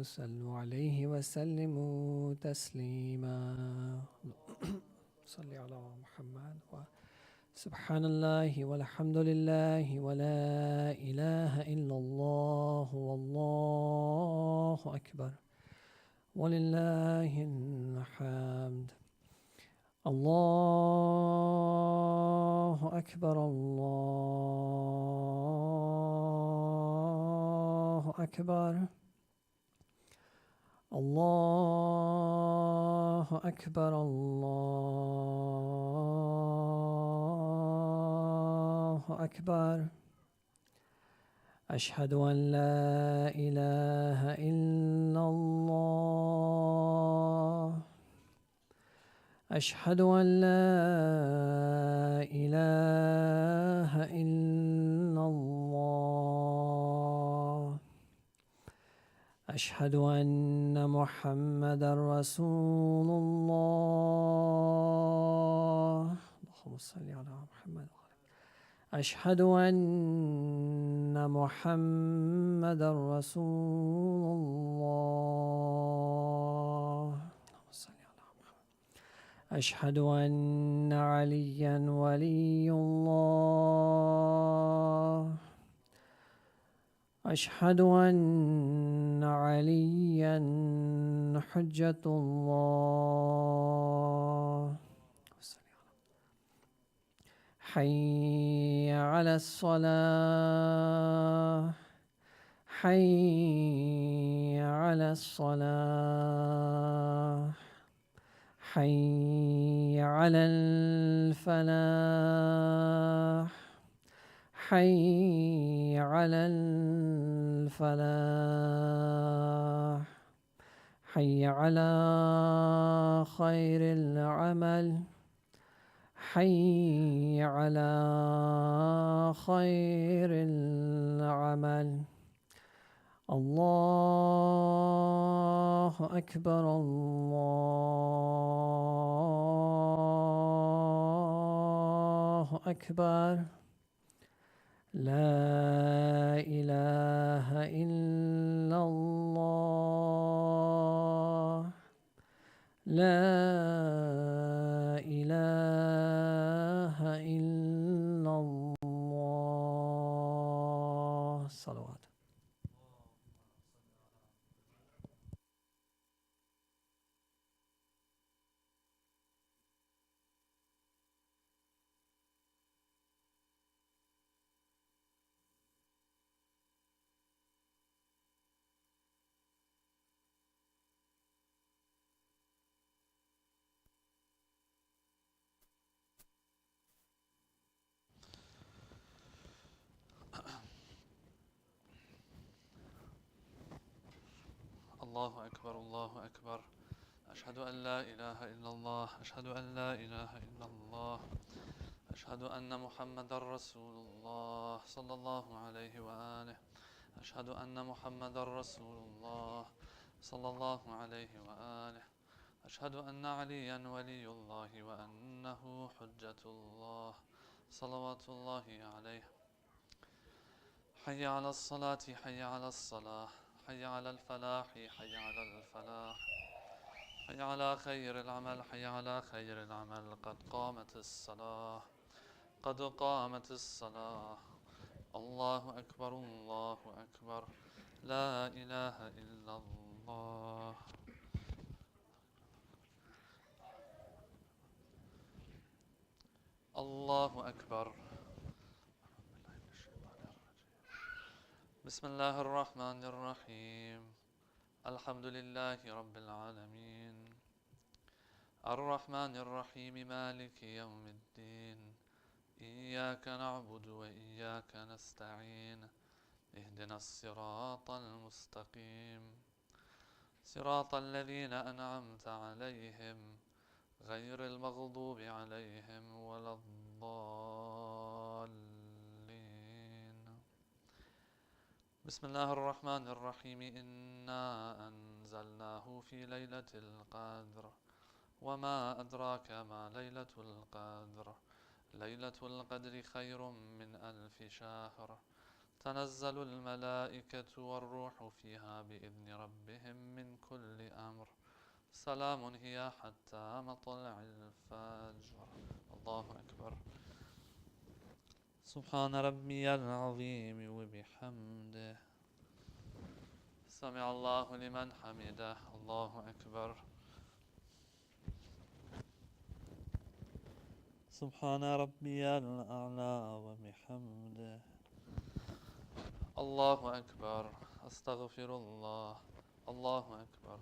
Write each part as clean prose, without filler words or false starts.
صلوا عليه وسلموا تسليما. صل على محمد. سبحان الله والحمد لله ولا إله إلا الله والله أكبر ولله الحمد. الله أكبر الله أكبر الله أكبر الله أكبر. أشهد أن لا إله إلا الله. أشهد أن لا إله إلا الله. أشهد أن محمدا رسول الله. اللهم صل على محمد. أشهد أن محمدا رسول الله. أشهد أن عليا ولي الله. أشهد أن عليا حجة الله. حي على الصلاة. حي على الصلاة. حي على الفلاح. حي على الفلاح. حي على خير العمل. حي على خير العمل. الله أكبر الله أكبر. لا إله إلا الله. لا إله إلا الله. صلوات. الله أكبر الله أكبر. أشهد أن لا إله إلا الله. أشهد أن لا إله إلا الله. أشهد أن محمد رسول الله صلى الله عليه وآله. أشهد أن محمد رسول الله صلى الله عليه وآله. أشهد أن عليا ولي الله وأنه حجة الله صلوات الله عليه. حي على الصلاة حي على الصلاة. حي على الفلاح حي على الفلاح. حي على خير العمل حي على خير العمل. قد قامت الصلاة قد قامت الصلاة. الله أكبر الله أكبر. لا إله إلا الله. الله أكبر. بسم الله الرحمن الرحيم. الحمد لله رب العالمين الرحمن الرحيم مالك يوم الدين. إياك نعبد وإياك نستعين. اهدنا الصراط المستقيم صراط الذين أنعمت عليهم غير المغضوب عليهم ولا الضالين. بسم الله الرحمن الرحيم. إنا أنزلناه في ليلة القدر وما أدراك ما ليلة القدر. ليلة القدر خير من 1000 شهر. تنزل الملائكة والروح فيها بإذن ربهم من كل أمر سلام هي حتى مطلع الفجر. الله أكبر. سبحان ربي العظيم وبحمده. سمع الله لمن حمده. الله أكبر. سبحان ربي الأعلى وبحمده. الله أكبر. أستغفر الله. الله أكبر.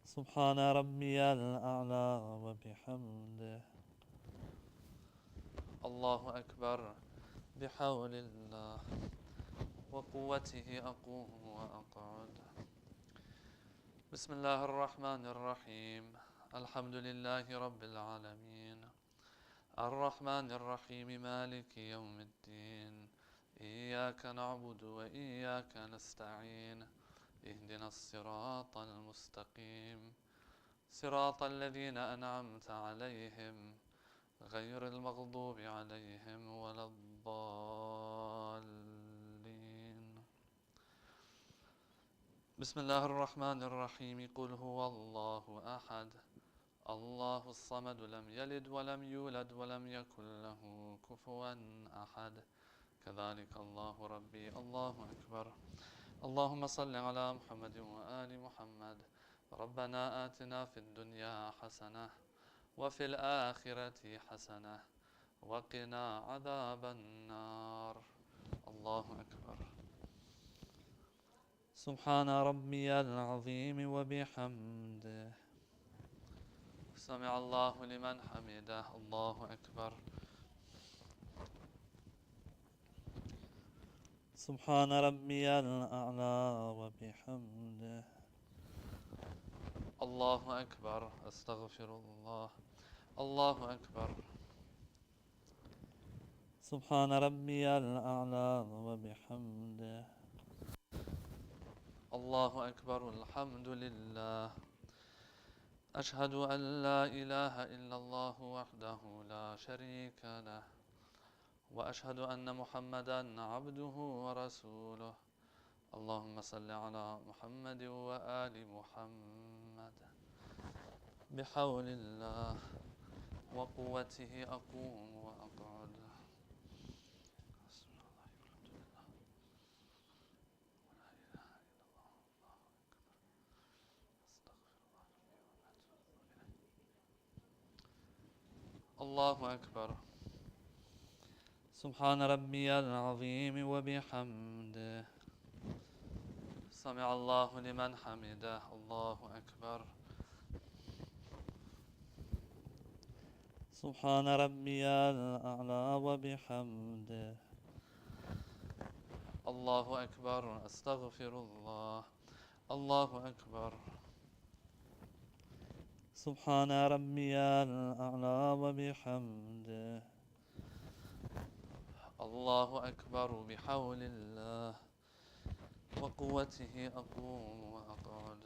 سبحان ربي الأعلى وبحمده. الله أكبر. بحول الله وقوته أقوم وأقعد. بسم الله الرحمن الرحيم. الحمد لله رب العالمين الرحمن الرحيم مالك يوم الدين إياك نعبد وإياك نستعين اهدنا الصراط المستقيم صراط الذين أنعمت عليهم غير المغضوب عليهم ولا الضالين. بسم الله الرحمن الرحيم قل هو الله أحد الله الصمد لم يلد ولم يولد ولم يكن له كفوا أحد كذلك الله ربي. الله أكبر. اللهم صل على محمد وآل محمد. ربنا آتنا في الدنيا حسنة وفي الآخرة حسنة وقنا عذاب النار. الله أكبر. سبحان ربي العظيم وبحمده. سمع الله لمن حمده. الله أكبر. سبحان ربي الأعلى وبحمده. الله أكبر. أستغفر الله. الله أكبر. سبحان ربي الأعلى وبحمده. الله أكبر. الحمد لله. أشهد أن لا إله إلا الله وحده لا شريك له وأشهد أن محمدا عبده ورسوله. اللهم صل على محمد وآل محمد. بحول الله وقوته أقوم وأقعد. الله أكبر. سبحان ربي العظيم وبحمده. سمع الله لمن حمده. الله أكبر. سبحان ربي الأعلى وبحمده. الله أكبر. أستغفر الله. الله أكبر. سبحان ربي الأعلى وبحمده. الله أكبر. بحول الله وقوته أقوم وأقعد.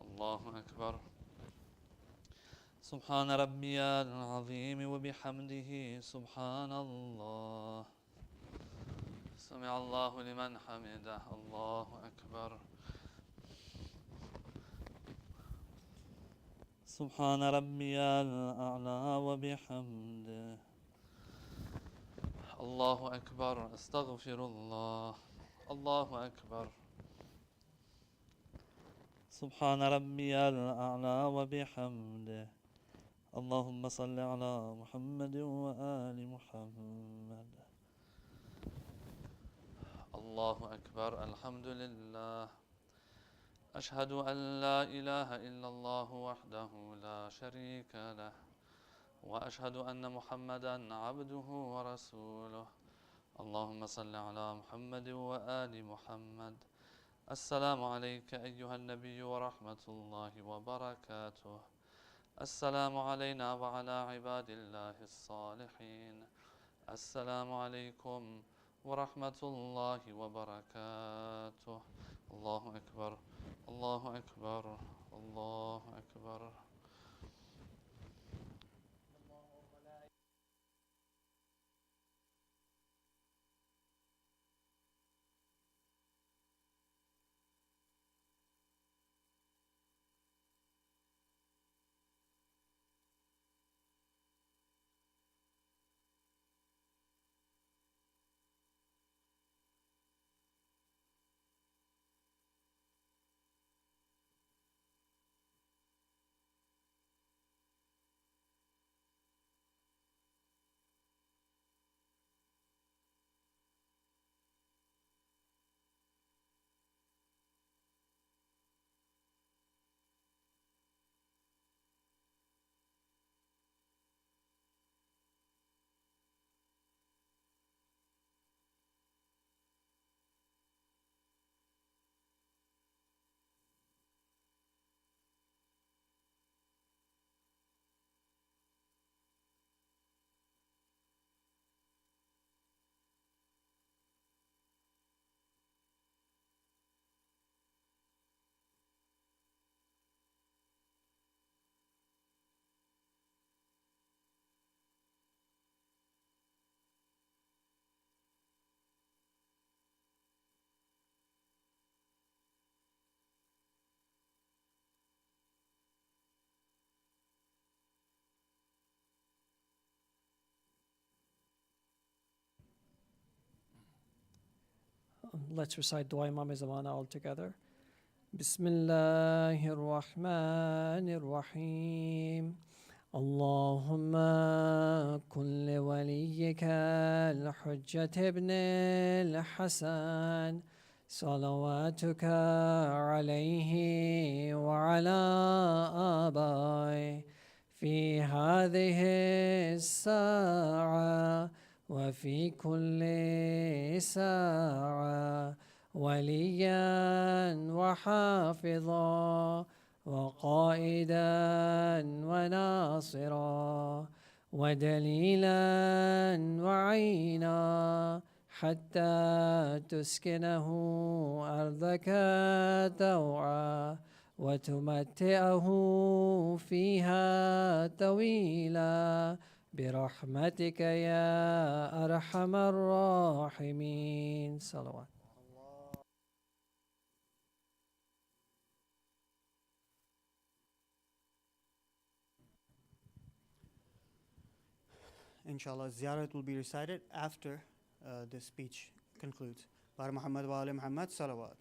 الله أكبر. سبحان ربي العظيم وبحمده. سبحان الله. سمع الله لمن حمده. الله أكبر. سبحان ربي الأعلى وبحمده. الله أكبر. أستغفر الله. الله أكبر. سبحان ربي الأعلى وبحمده. اللهم صل على محمد وآل محمد. الله أكبر. الحمد لله. أشهد أن لا إله إلا الله وحده لا شريك له وأشهد أن محمدا عبده ورسوله. اللهم صل على محمد وآل محمد. السلام عليك أيها النبي ورحمة الله وبركاته. السلام علينا وعلى عباد الله الصالحين. السلام عليكم ورحمة الله وبركاته. الله أكبر. الله أكبر. الله أكبر. Let's recite Dua Imam Zamana all together. Bismillahir Rahmanir Rahim. اللهم كن لوليك الحجة ابن الحسن صلواتك عليه وعلى آبائه في هذه الساعة وفي كل ساعة وليا وحافظا وقائدا وناصرا ودليلا وعينا حتى تسكنه أرضك توعا وتمتعه فيها طويلا برحمتك يا أرحم الراحمين. صلوات. Inshallah, ziyarat will be recited after the speech concludes. Bar Muhammad wa ali Muhammad, salawat.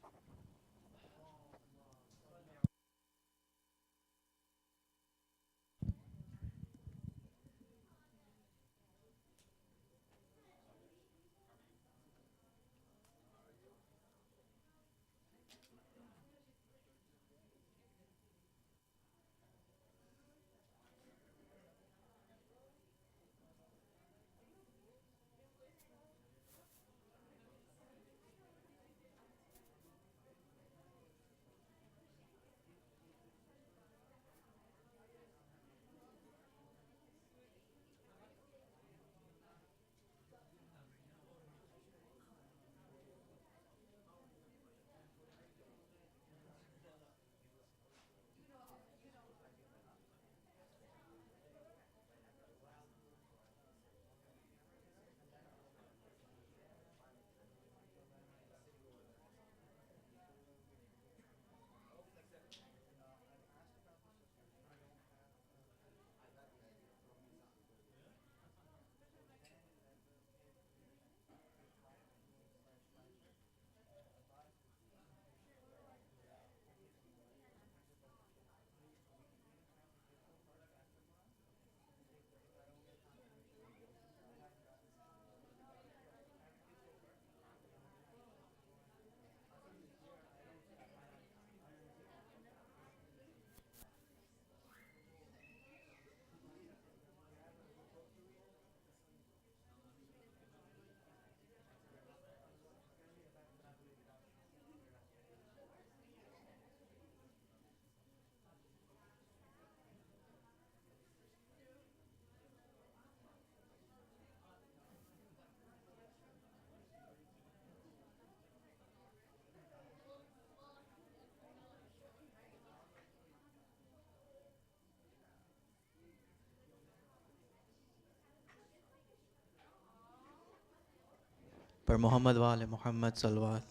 Per Muhammad wa ali Muhammad salawat.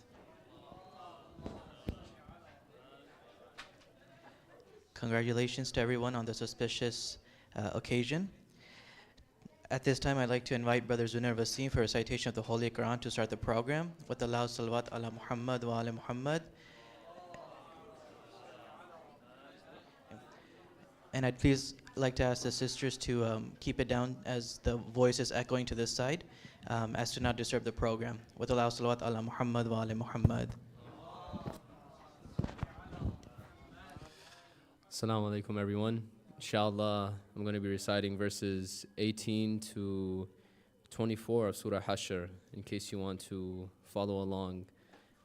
Congratulations to everyone on this auspicious occasion. At this time, I'd like to invite Brother Zunair Wasim for a recitation of the Holy Quran to start the program with the loud salawat ala Muhammad wa ali Muhammad. And I'd please like to ask the sisters to keep it down as the voice is echoing to this side, as to not disturb the program. With the loud salawat ala Muhammad wa ali Muhammad. Assalamu alaikum, everyone. Inshallah, I'm going to be reciting verses 18 to 24 of Surah Hashr in case you want to follow along.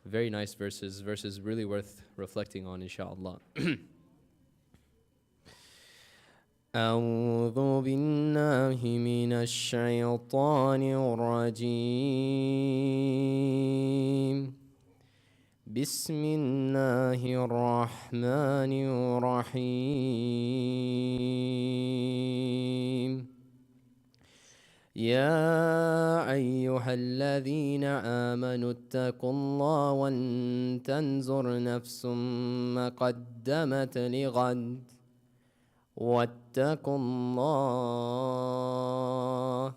Very nice verses really worth reflecting on, inshallah. أعوذ بالله من الشيطان الرجيم بسم الله الرحمن الرحيم يا أيها الذين آمنوا اتقوا الله ولتنظر نفس ما قدمت لغد واتقوا الله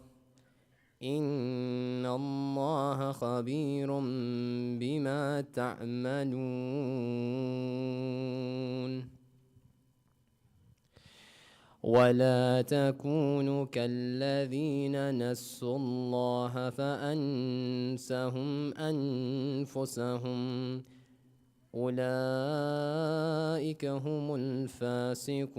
إن الله خبير بما تعملون ولا تكونوا كالذين نسوا الله فأنسهم أنفسهم أولئك هم الفاسقون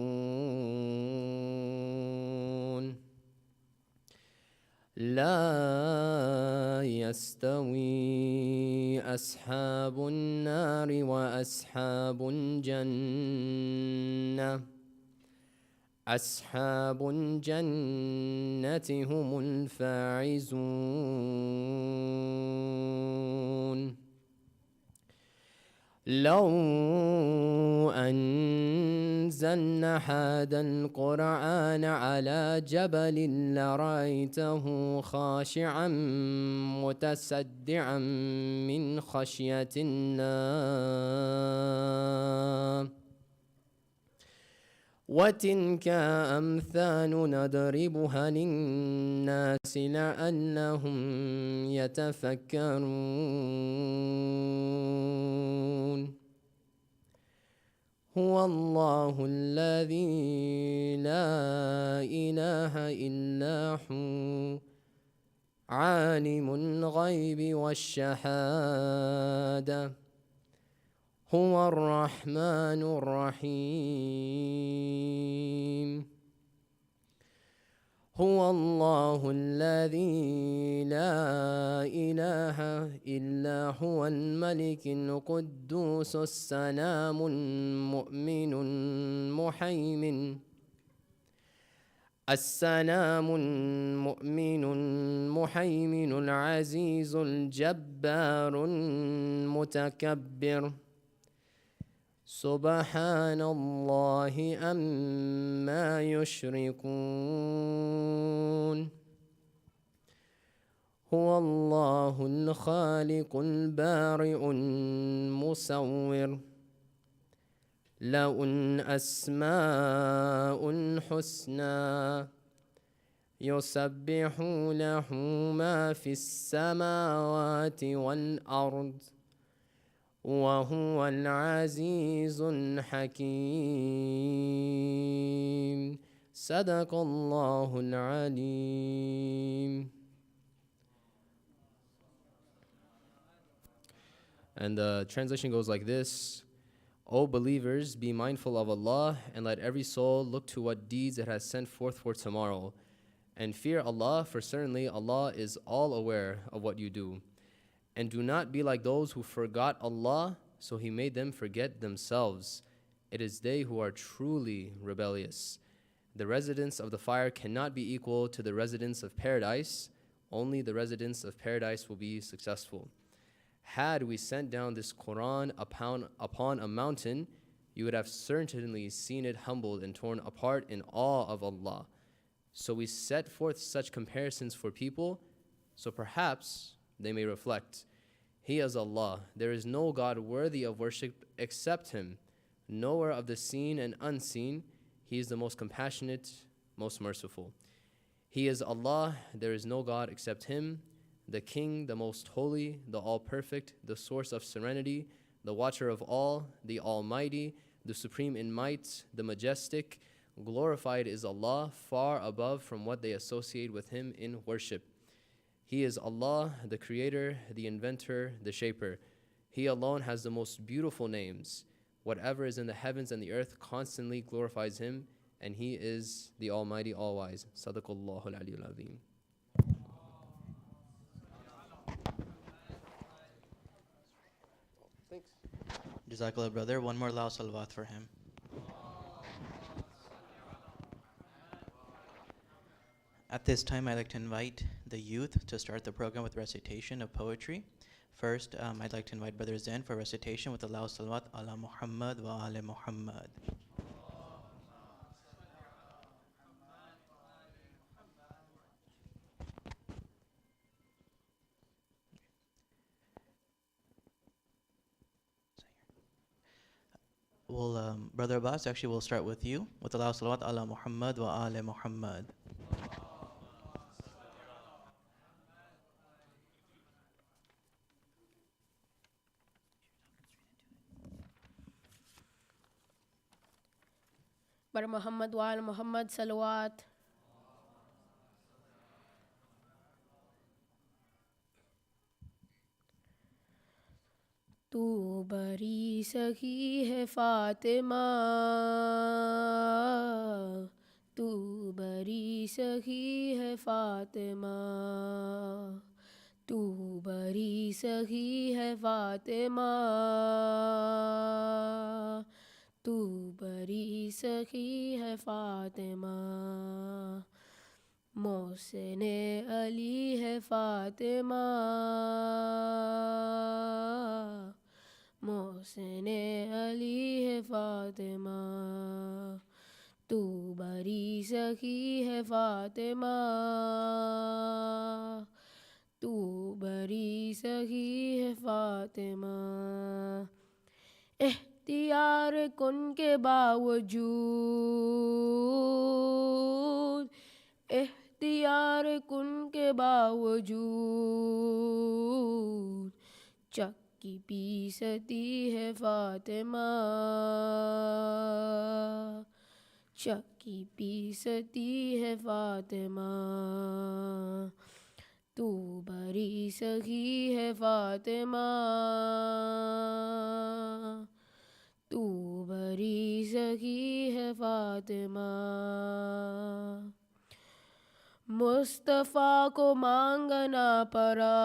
لا يستوي أصحاب النار وأصحاب الجنة أصحاب الجنة هم الفائزون لو أنزلنا هذا القرآن على جبل لرأيته خاشعا متصدعا من خشية الله وتلك أمثال نضربها للناس لعلهم يتفكرون هو الله الذي لا إله إلا هو عالم الغيب والشهادة هو الرحمن الرحيم هو الله الذي لا إله إلا هو الملك القدوس السلام المؤمن المهيمن السلام المؤمن المهيمن العزيز الجبار المتكبر سبحان الله عما يشركون هو الله الخالق البارئ المصور له الأسماء الحسنى يسبح له ما في السماوات والأرض وهو العزيز الحكيم صدق الله العليم. And the translation goes like this: O believers, be mindful of Allah and let every soul look to what deeds it has sent forth for tomorrow. And fear Allah, for certainly Allah is all aware of what you do. And do not be like those who forgot Allah, so He made them forget themselves. It is they who are truly rebellious. The residents of the fire cannot be equal to the residents of paradise. Only the residents of paradise will be successful. Had we sent down this Quran upon a mountain, you would have certainly seen it humbled and torn apart in awe of Allah. So we set forth such comparisons for people, so perhaps they may reflect. He is Allah. There is no God worthy of worship except Him, knower of the seen and unseen. He is the most compassionate, most merciful. He is Allah. There is no God except Him, the King, the most holy, the all-perfect, the source of serenity, the watcher of all, the Almighty, the supreme in might, the majestic. Glorified is Allah, far above from what they associate with Him in worship. He is Allah, the Creator, the Inventor, the Shaper. He alone has the most beautiful names. Whatever is in the heavens and the earth constantly glorifies Him, and He is the Almighty, All-Wise. Sadaqallahu al-Aliyyul Azim. Thanks. Jazakallah, brother. One more loud salawat for him. At this time, I'd like to invite the youth to start the program with recitation of poetry. First, I'd like to invite Brother Zain for recitation with the loud salawat ala Muhammad wa ala Muhammad. Well, Brother Abbas, actually, we'll start with you with the loud salawat ala Muhammad wa ala Muhammad. بر محمد وآل محمد صلوات. تو بری سخی ہے فاطمہ، تو بری سخی ہے فاطمہ، تو بری سخی ہے فاطمہ، تو بری سخی ہے فاطمہ، محسن علی ہے فاطمہ، محسن علی ہے فاطمہ، تو بری سخی ہے فاطمہ، تو بری سخی ہے فاطمہ. اختیار کن کے باوجود، اختیار کن کے باوجود، چکی پیستی ہے فاطمہ، چکی پیستی ہے فاطمہ، تو بری سخی ہے فاطمہ، تو بری سخی ہے فاطمہ. مصطفیٰ کو مانگنا پڑا،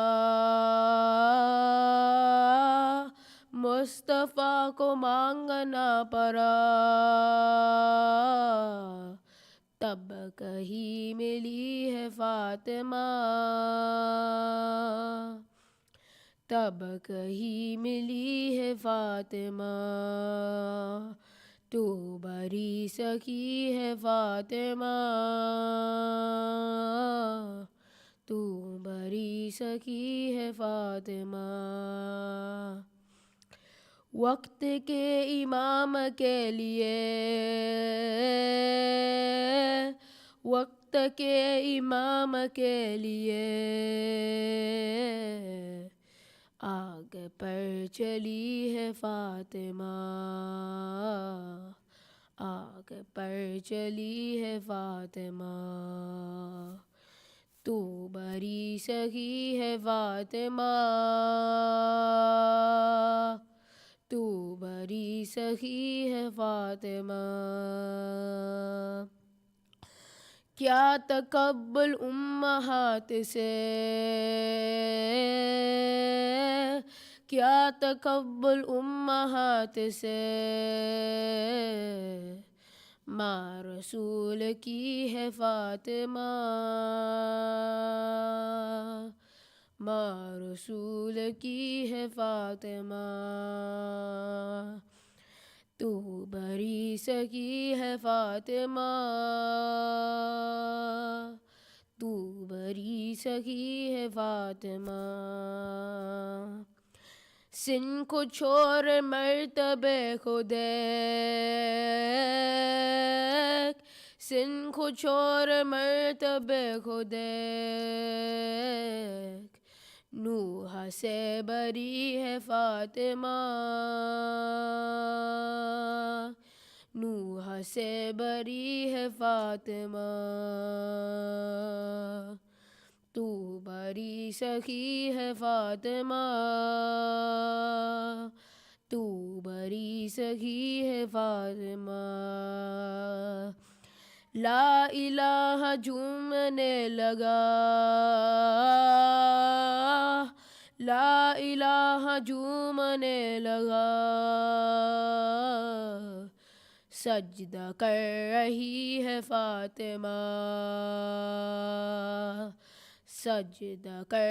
مصطفیٰ کو مانگنا پڑا، تب کہیں ملی ہے فاطمہ، تب کہیں ملی ہے فاطمہ، تو بری سخی ہے فاطمہ، تو بری سخی ہے فاطمہ. وقت کے امام کے لیے، وقت کے امام کے لیے، آگ پر چلی ہے فاطمہ، آگ پر چلی ہے فاطمہ، تو بری سخی ہے فاطمہ، تو بری سخی ہے فاطمہ. کیا تقبل امہات سے، کیا تقبل امہات سے، ماں رسول کی ہے فاطمہ، ماں رسول کی ہے فاطمہ، تو بری سخی ہے فاطمہ، تو بری سخی ہے فاطمہ سن کو چھوڑ مرتبے کو دیکھ سن کو چھوڑ مرتبے کو دیکھ نوح سے بری ہے فاطمہ نوح سے بری ہے فاطمہ تو بری سخی ہے فاطمہ تو بری سخی ہے فاطمہ لا الہ جھومنے لگا لا الہ جھومنے لگا سجدہ کر رہی ہے فاطمہ سجدہ کر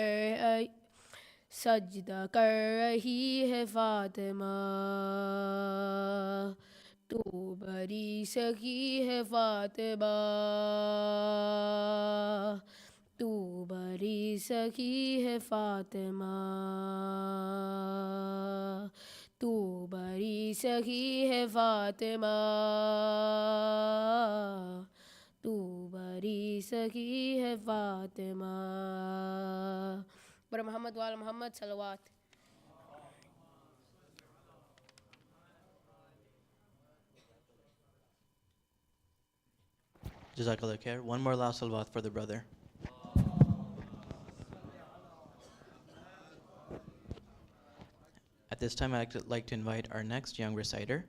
رہی ہے فاطمہ تو بری سخی ہے فاطمہ تو بری سخی ہے فاطمہ تو بری سخی ہے فاطمہ تو بری سخی ہے فاطمہ بر محمد وآل محمد صلوات Jazakallah khair. One more last salawat for the brother. At this time, I'd like to invite our next young reciter,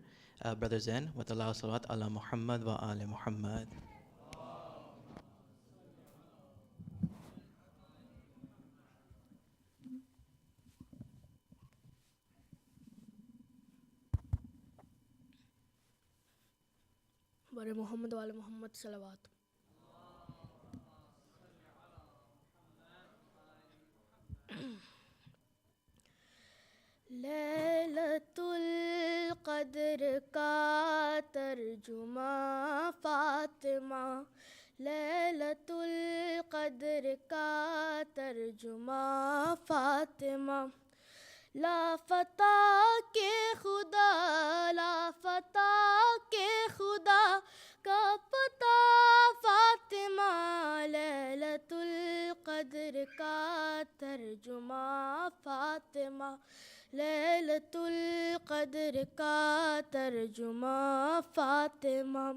Brother Zain, with the last salawat ala Muhammad wa ali Muhammad. بر محمد وآل محمد صلوات لیلۃ القدر کا ترجمہ فاطمہ لیلۃ القدر کا ترجمہ فاطمہ لافتہ کے خدا لافتہ کے خدا کا پتہ فاطمہ لیلۃ القدر کا ترجمہ فاطمہ لیلۃ القدر کا ترجمہ فاطمہ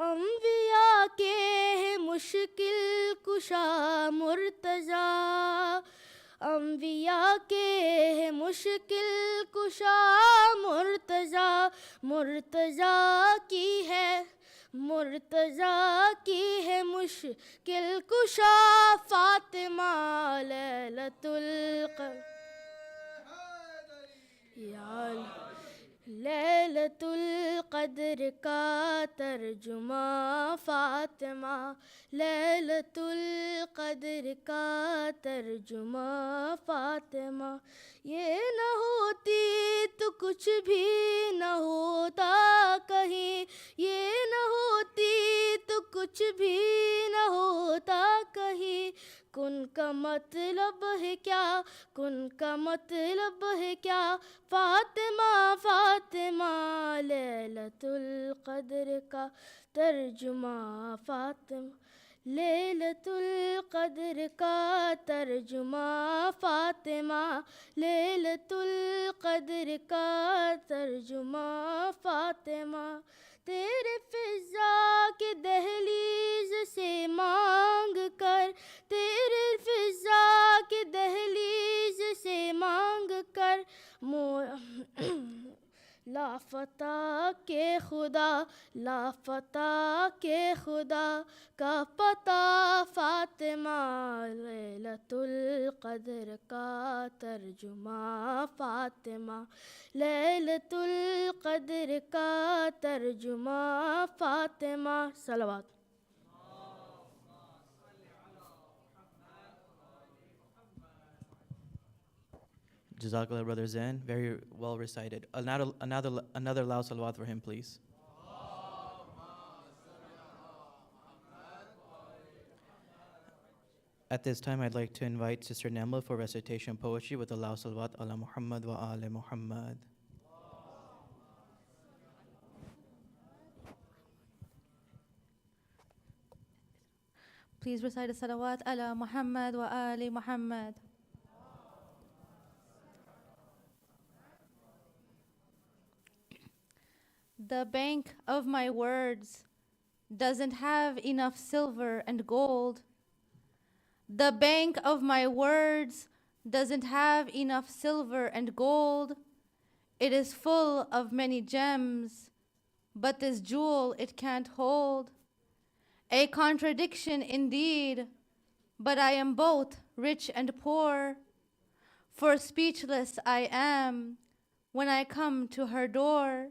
انبیاء کے مشکل کشا مرتضیٰ انبیاء کے مشکل کشا مرتضیٰ مرتضیٰ کی ہے مشکل کشا فاطمہ لیلۃ القدر لیلۃ القدر کا ترجمہ فاطمہ لیلۃ القدر کا ترجمہ فاطمہ یہ نہ ہوتی تو کچھ بھی نہ ہوتا کہیں یہ نہ ہوتی تو کچھ بھی نہ ہوتا کہیں کن کا مطلب ہے کیا کن کا مطلب ہے کیا فاطمہ فاطمہ لیلۃ القدر کا ترجمہ فاطمہ لیلۃ القدر کا ترجمہ فاطمہ لیلۃ القدر کا ترجمہ فاطمہ تیرے فضا کے دہلیز سے مانگ کر تیرے فضا کے دہلیز سے مانگ کر لافتہ کے خدا کا پتہ فاطمہ لیلۃ القدر کا ترجمہ فاطمہ لیلۃ القدر کا ترجمہ فاطمہ صلوات Jazakallah, Brother Zain. Very well recited. Another loud salawat for him, please. At this time, I'd like to invite Sister Nemla for recitation poetry with Allah Salawat ala Muhammad wa ala Muhammad. Please recite the salawat ala Muhammad wa ali Muhammad. The bank of my words doesn't have enough silver and gold. The bank of my words doesn't have enough silver and gold. It is full of many gems, but this jewel it can't hold. A contradiction indeed, but I am both rich and poor. For speechless I am when I come to her door.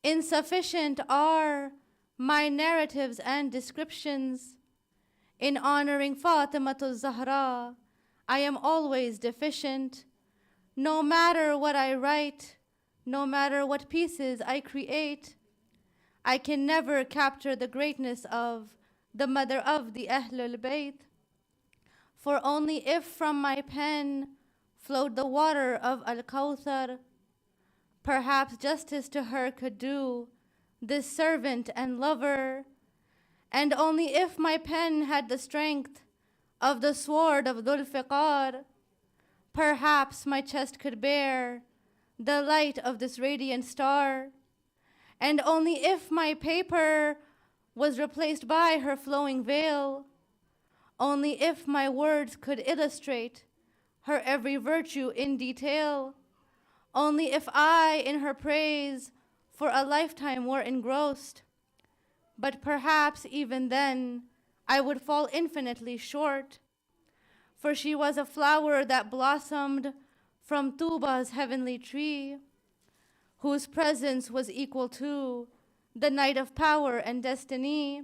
Insufficient are my narratives and descriptions. In honoring Fatimah Zahra, I am always deficient. No matter what I write, no matter what pieces I create, I can never capture the greatness of the mother of the Ahlul Bayt. For only if from my pen flowed the water of Al-Kawthar, perhaps justice to her could do, this servant and lover. And only if my pen had the strength of the sword of Dhul Fiqar, perhaps my chest could bear the light of this radiant star. And only if my paper was replaced by her flowing veil, only if my words could illustrate her every virtue in detail, only if I in her praise for a lifetime were engrossed. But perhaps even then I would fall infinitely short, for she was a flower that blossomed from Tuba's heavenly tree, whose presence was equal to the night of power and destiny,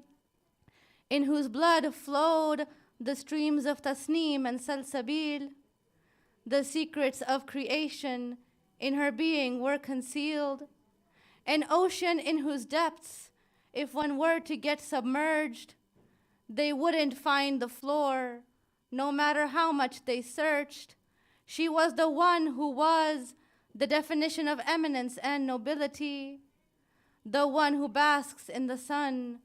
in whose blood flowed the streams of Tasneem and Salsabil. The secrets of creation in her being were concealed, an ocean in whose depths, if one were to get submerged, they wouldn't find the floor, no matter how much they searched. She was the one who was the definition of eminence and nobility, the one who basks in the sun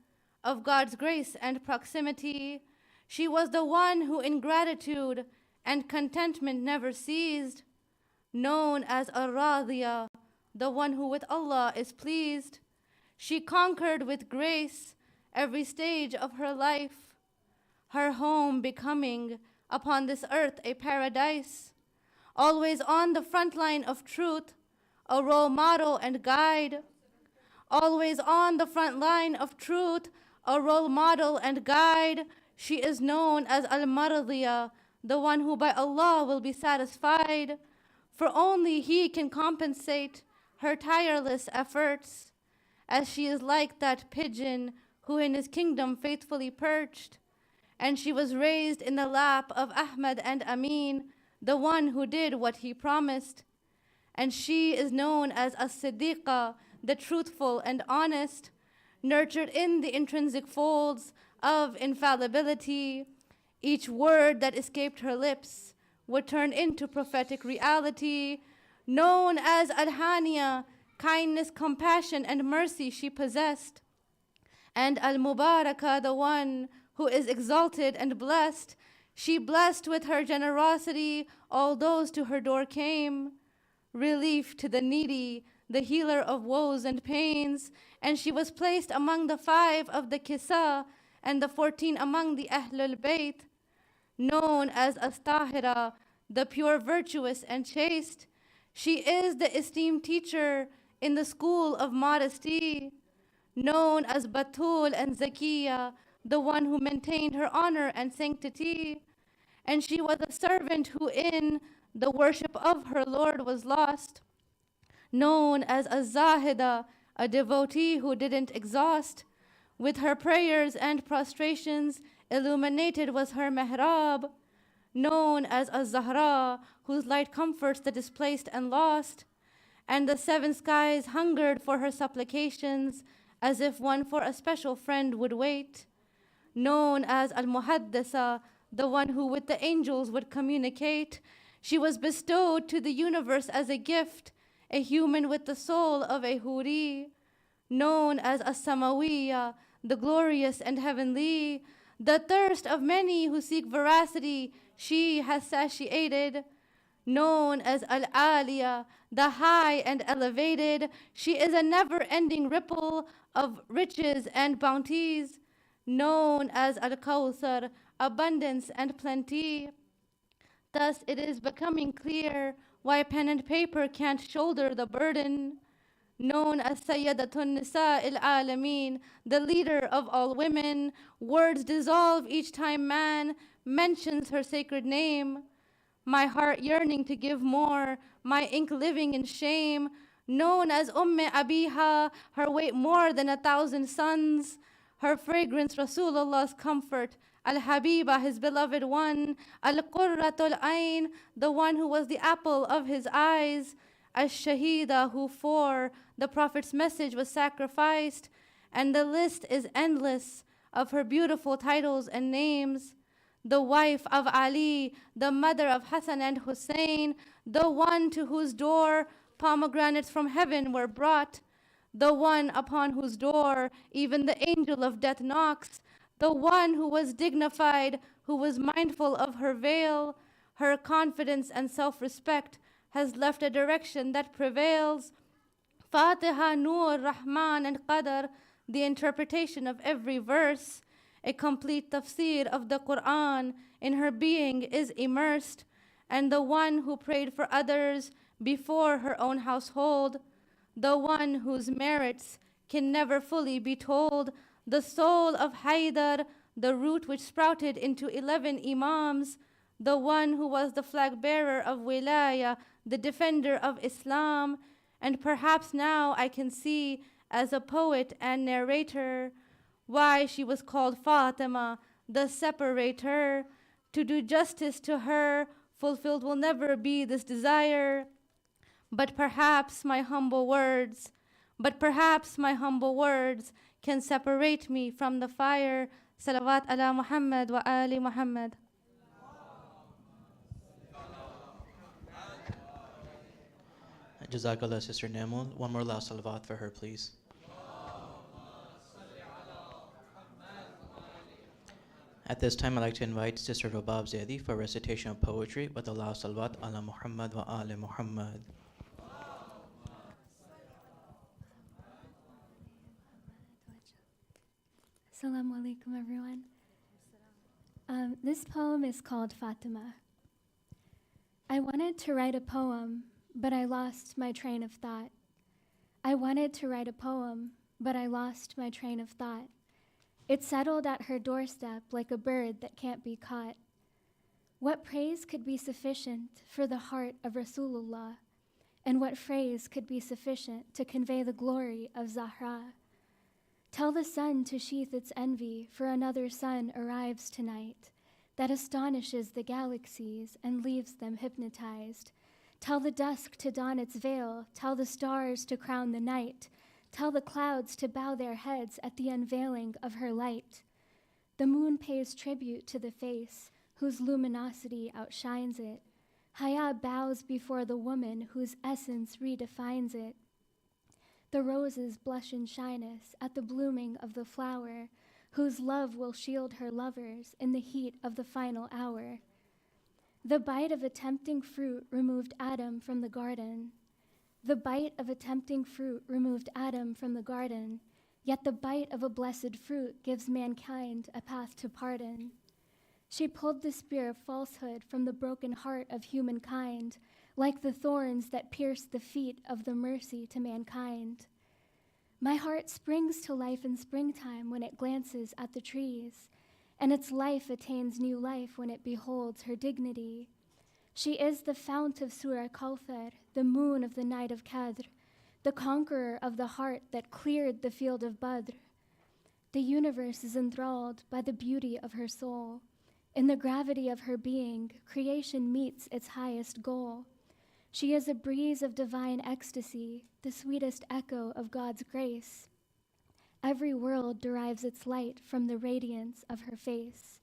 of God's grace and proximity. She was the one who in gratitude and contentment never ceased, known as Ar-Radiyah, the one who with Allah is pleased. She conquered with grace every stage of her life, her home becoming upon this earth a paradise, always on the front line of truth, a role model and guide. Always on the front line of truth, a role model and guide. She is known as Al-Maradiyah, the one who by Allah will be satisfied, for only He can compensate her tireless efforts, as she is like that pigeon who in His kingdom faithfully perched. And she was raised in the lap of Ahmad and Amin, the one who did what he promised. And she is known as As-Siddiqah, the truthful and honest, nurtured in the intrinsic folds of infallibility. Each word that escaped her lips would turn into prophetic reality. Known as Al-Haniya, kindness, compassion, and mercy she possessed. And Al-Mubarakah, the one who is exalted and blessed. She blessed with her generosity all those to her door came. Relief to the needy, the healer of woes and pains. And she was placed among the 5 of the Kisa and the 14 among the Ahlul Bayt. Known as As-Tahira, the pure, virtuous, and chaste. She is the esteemed teacher in the school of modesty. Known as Batul and Zakiya, the one who maintained her honor and sanctity. And she was a servant who in the worship of her Lord was lost. Known as Az-Zahida, a devotee who didn't exhaust. With her prayers and prostrations, illuminated was her mihrab. Known as Az-Zahra, whose light comforts the displaced and lost. And the 7 skies hungered for her supplications, as if one for a special friend would wait. Known as Al-Muhaddasa, the one who with the angels would communicate. She was bestowed to the universe as a gift, a human with the soul of a huri, known as As-Samawiyya, the glorious and heavenly. The thirst of many who seek veracity, she has satiated. Known as Al-Aliya, the high and elevated, she is a never-ending ripple of riches and bounties. Known as Al-Kawthar, abundance and plenty. Thus it is becoming clear why pen and paper can't shoulder the burden. Known as Sayyidatun Nisa al-Alameen, the leader of all women, words dissolve each time man mentions her sacred name. My heart yearning to give more, my ink living in shame. Known as Abiha, her weight more than 1,000 suns. Her fragrance Rasulullah's comfort, Al-Habiba, his beloved one, Al-Qurratul Ain, the one who was the apple of his eyes, Al-Shahida, who for the Prophet's message was sacrificed, and the list is endless of her beautiful titles and names. The wife of Ali, the mother of Hassan and Hussein, the one to whose door pomegranates from heaven were brought, the one upon whose door even the angel of death knocks, the one who was dignified, who was mindful of her veil. Her confidence and self-respect has left a direction that prevails. Fatiha, Nur, Rahman, and Qadr, the interpretation of every verse, a complete tafsir of the Quran in her being is immersed, and the one who prayed for others before her own household, the one whose merits can never fully be told, the soul of Haydar, the root which sprouted into 11 imams, the one who was the flag bearer of Wilaya, the defender of Islam, and perhaps now I can see as a poet and narrator why she was called Fatimah, the separator. To do justice to her, fulfilled will never be this desire. But perhaps my humble words can separate me from the fire. Salawat ala Muhammad wa ali Muhammad. Jazakallah, Sister Namul. One more last salawat for her, please. At this time, I'd like to invite Sister Rabab Zaidi for recitation of poetry with the last salawat ala Muhammad wa ali Muhammad. Assalamu alaikum, everyone. This poem is called Fatimah. I wanted to write a poem, but I lost my train of thought. I wanted to write a poem, but I lost my train of thought. It settled at her doorstep like a bird that can't be caught. What praise could be sufficient for the heart of Rasulullah? And what phrase could be sufficient to convey the glory of Zahra? Tell the sun to sheath its envy, for another sun arrives tonight that astonishes the galaxies and leaves them hypnotized. Tell the dusk to don its veil, tell the stars to crown the night, tell the clouds to bow their heads at the unveiling of her light. The moon pays tribute to the face whose luminosity outshines it. Haya bows before the woman whose essence redefines it. The roses blush in shyness at the blooming of the flower, whose love will shield her lovers in the heat of the final hour. The bite of a tempting fruit removed Adam from the garden. The bite of a tempting fruit removed Adam from the garden, yet the bite of a blessed fruit gives mankind a path to pardon. She pulled the spear of falsehood from the broken heart of humankind, like the thorns that pierce the feet of the mercy to mankind. My heart springs to life in springtime when it glances at the trees, and its life attains new life when it beholds her dignity. She is the fount of Surah Kawthar, the moon of the night of Qadr, the conqueror of the heart that cleared the field of Badr. The universe is enthralled by the beauty of her soul. In the gravity of her being, creation meets its highest goal. She is a breeze of divine ecstasy, the sweetest echo of God's grace. Every world derives its light from the radiance of her face.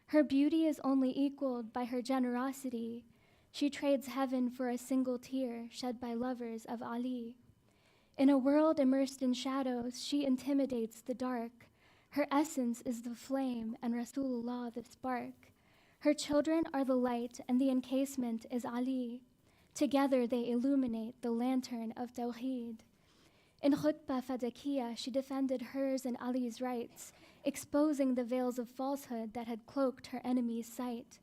Her beauty is only equaled by her generosity. She trades heaven for a single tear shed by lovers of Ali. In a world immersed in shadows, she intimidates the dark. Her essence is the flame and Rasulullah the spark. Her children are the light and the encasement is Ali. Together they illuminate the lantern of Tawheed. In Khutbah Fadakiyah, she defended hers and Ali's rights, exposing the veils of falsehood that had cloaked her enemy's sight.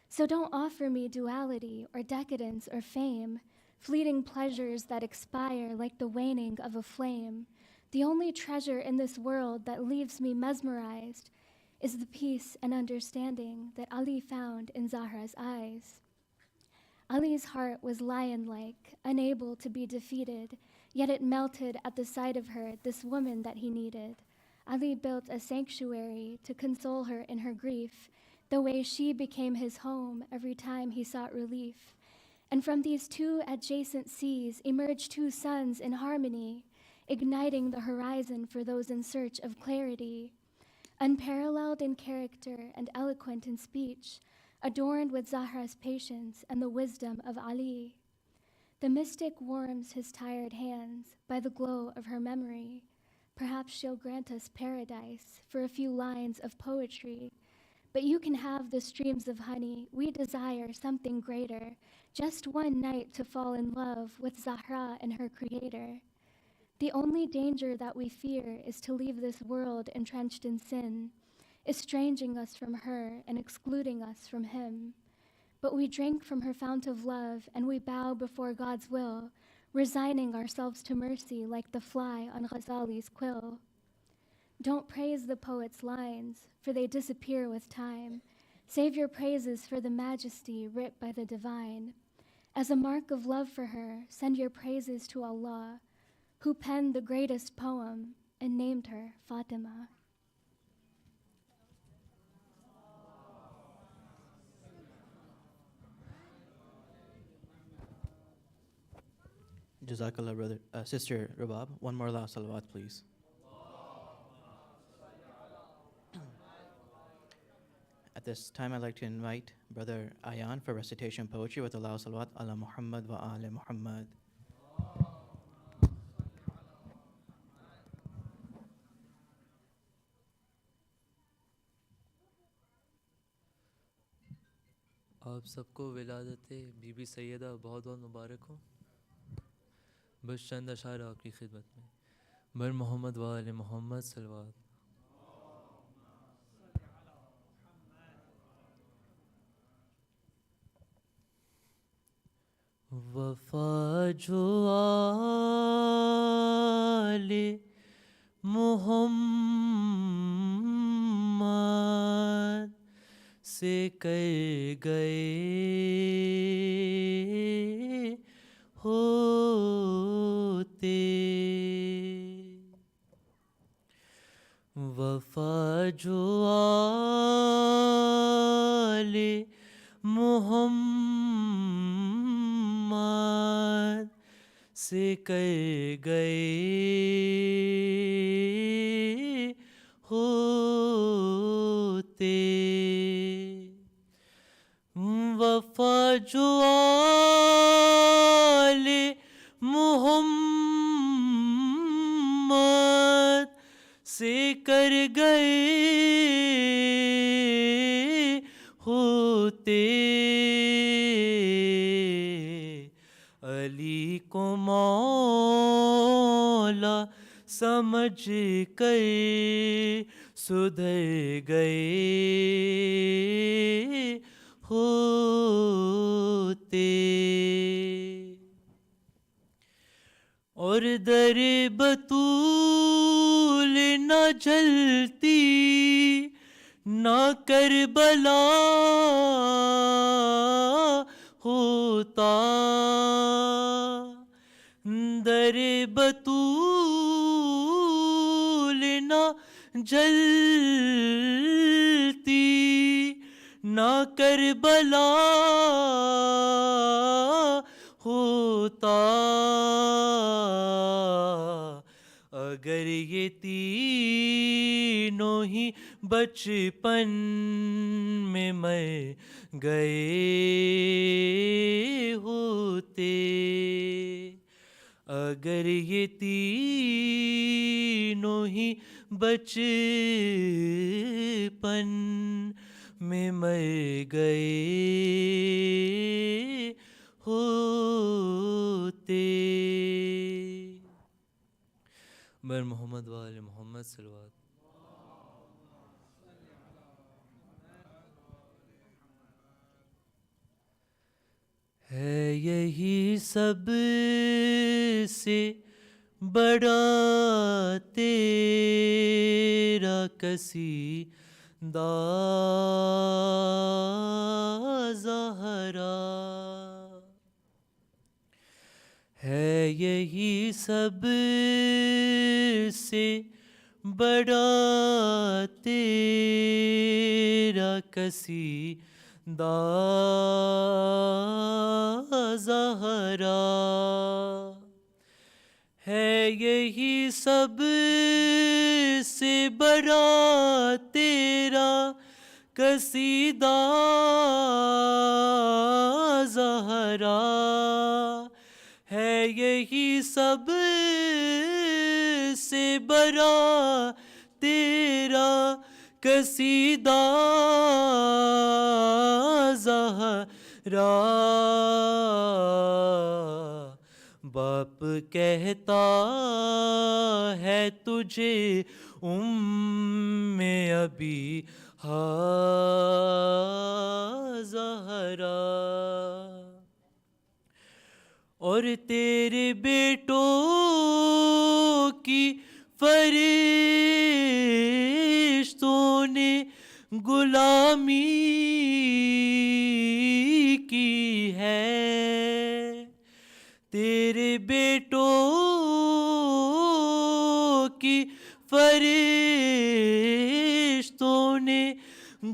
So don't offer me duality or decadence or fame, fleeting pleasures that expire like the waning of a flame. The only treasure in this world that leaves me mesmerized is the peace and understanding that Ali found in Zahra's eyes. Ali's heart was lion-like, unable to be defeated, yet it melted at the sight of her, this woman that he needed. Ali built a sanctuary to console her in her grief, the way she became his home every time he sought relief. And from these two adjacent seas emerged two suns in harmony, igniting the horizon for those in search of clarity. Unparalleled in character and eloquent in speech, adorned with Zahra's patience and the wisdom of Ali. The mystic warms his tired hands by the glow of her memory. Perhaps she'll grant us paradise for a few lines of poetry. But you can have the streams of honey. We desire something greater, just one night to fall in love with Zahra and her creator. The only danger that we fear is to leave this world entrenched in sin, estranging us from her and excluding us from him. But we drink from her fount of love and we bow before God's will, resigning ourselves to mercy like the fly on Ghazali's quill. Don't praise the poet's lines, for they disappear with time. Save your praises for the majesty writ by the divine. As a mark of love for her, send your praises to Allah, who penned the greatest poem and named her Fatimah. Jazakallah, brother. Sister Rabab, one more last salawat, please. At this time, I'd like to invite Brother Ayan for recitation poetry with Allah salawat ala Muhammad wa ala Muhammad. आप सबको विलादत बीबी सैयदा बहुत बहुत मुबारक हो। बस चंद अशार आपकी खिदमत में। बर मोहम्मद व आले मोहम्मद सलवात। वफा जो आले मोहम्मद से कर गए होते, वफा जो आले मोहम्मद से कर गए होते, वफा जो आले मोहम्मद से कर गए होते, अली को मौला समझ कर सुधर गए होते, और दर बतूल न जलती न करबला होता, दर बतूल न जलती न करबला होता, अगर ये तीनों ही बचपन میں مر گئے ہوتے اگر یہ تینوں ہی بچپن میں مر گئے ہوتے. بر محمد و آل محمد صلوات. ہے یہی سب سے بڑا تیرا قصیدہ زہرا ہے یہی سب سے بڑا تیرا قصیدہ زہرا ہے یہی سب سے بڑا تیرا قصیدہ زہرا ہے یہی سب سے بڑا تیرا قصیدہ زہرا. باپ کہتا ہے تجھے ابی زہرا اور تیرے بیٹوں کی فرشتوں نے غلامی کی ہے تیرے بیٹوں کی فرشتوں نے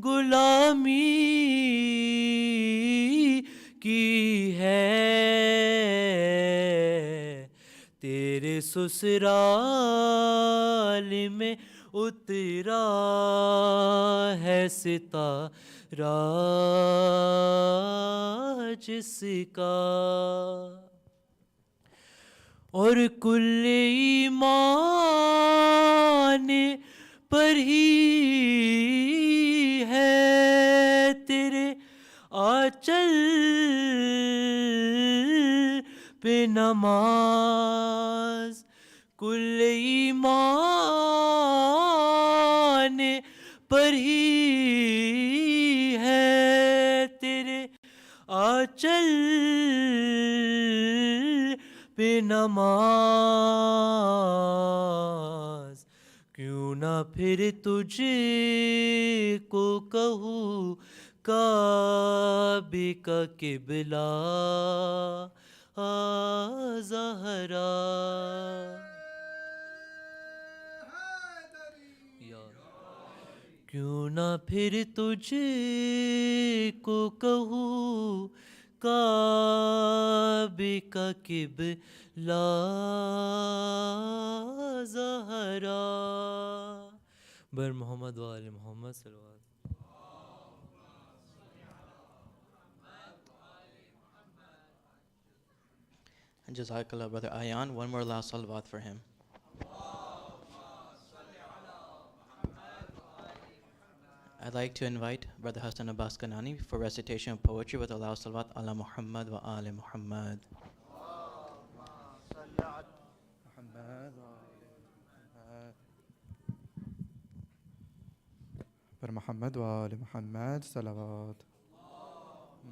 غلامی کی ہے تیرے سسرال میں اترا ہے ستارہ جس کا اور کل ایمان پر ہی ہے تیرے آنچل پہ نماز کل ایمان پر ہی ہے تیرے آنچل پہ نماز کیوں نہ پھر تجھے کو کہوں کعبے کا قبلہ زہرا کیوں نہ پھر تجھے کو کہوں کعبے کا قبلہ زہرا بر محمد و آل محمد صلوات. Jazakallah, Brother Ayan. One more last salawat for him. I'd like to invite Brother Hassan Abbas Kanani for recitation of poetry with Allah salawat ala Muhammad wa ali Muhammad. پر محمد و آل محمد صلوات.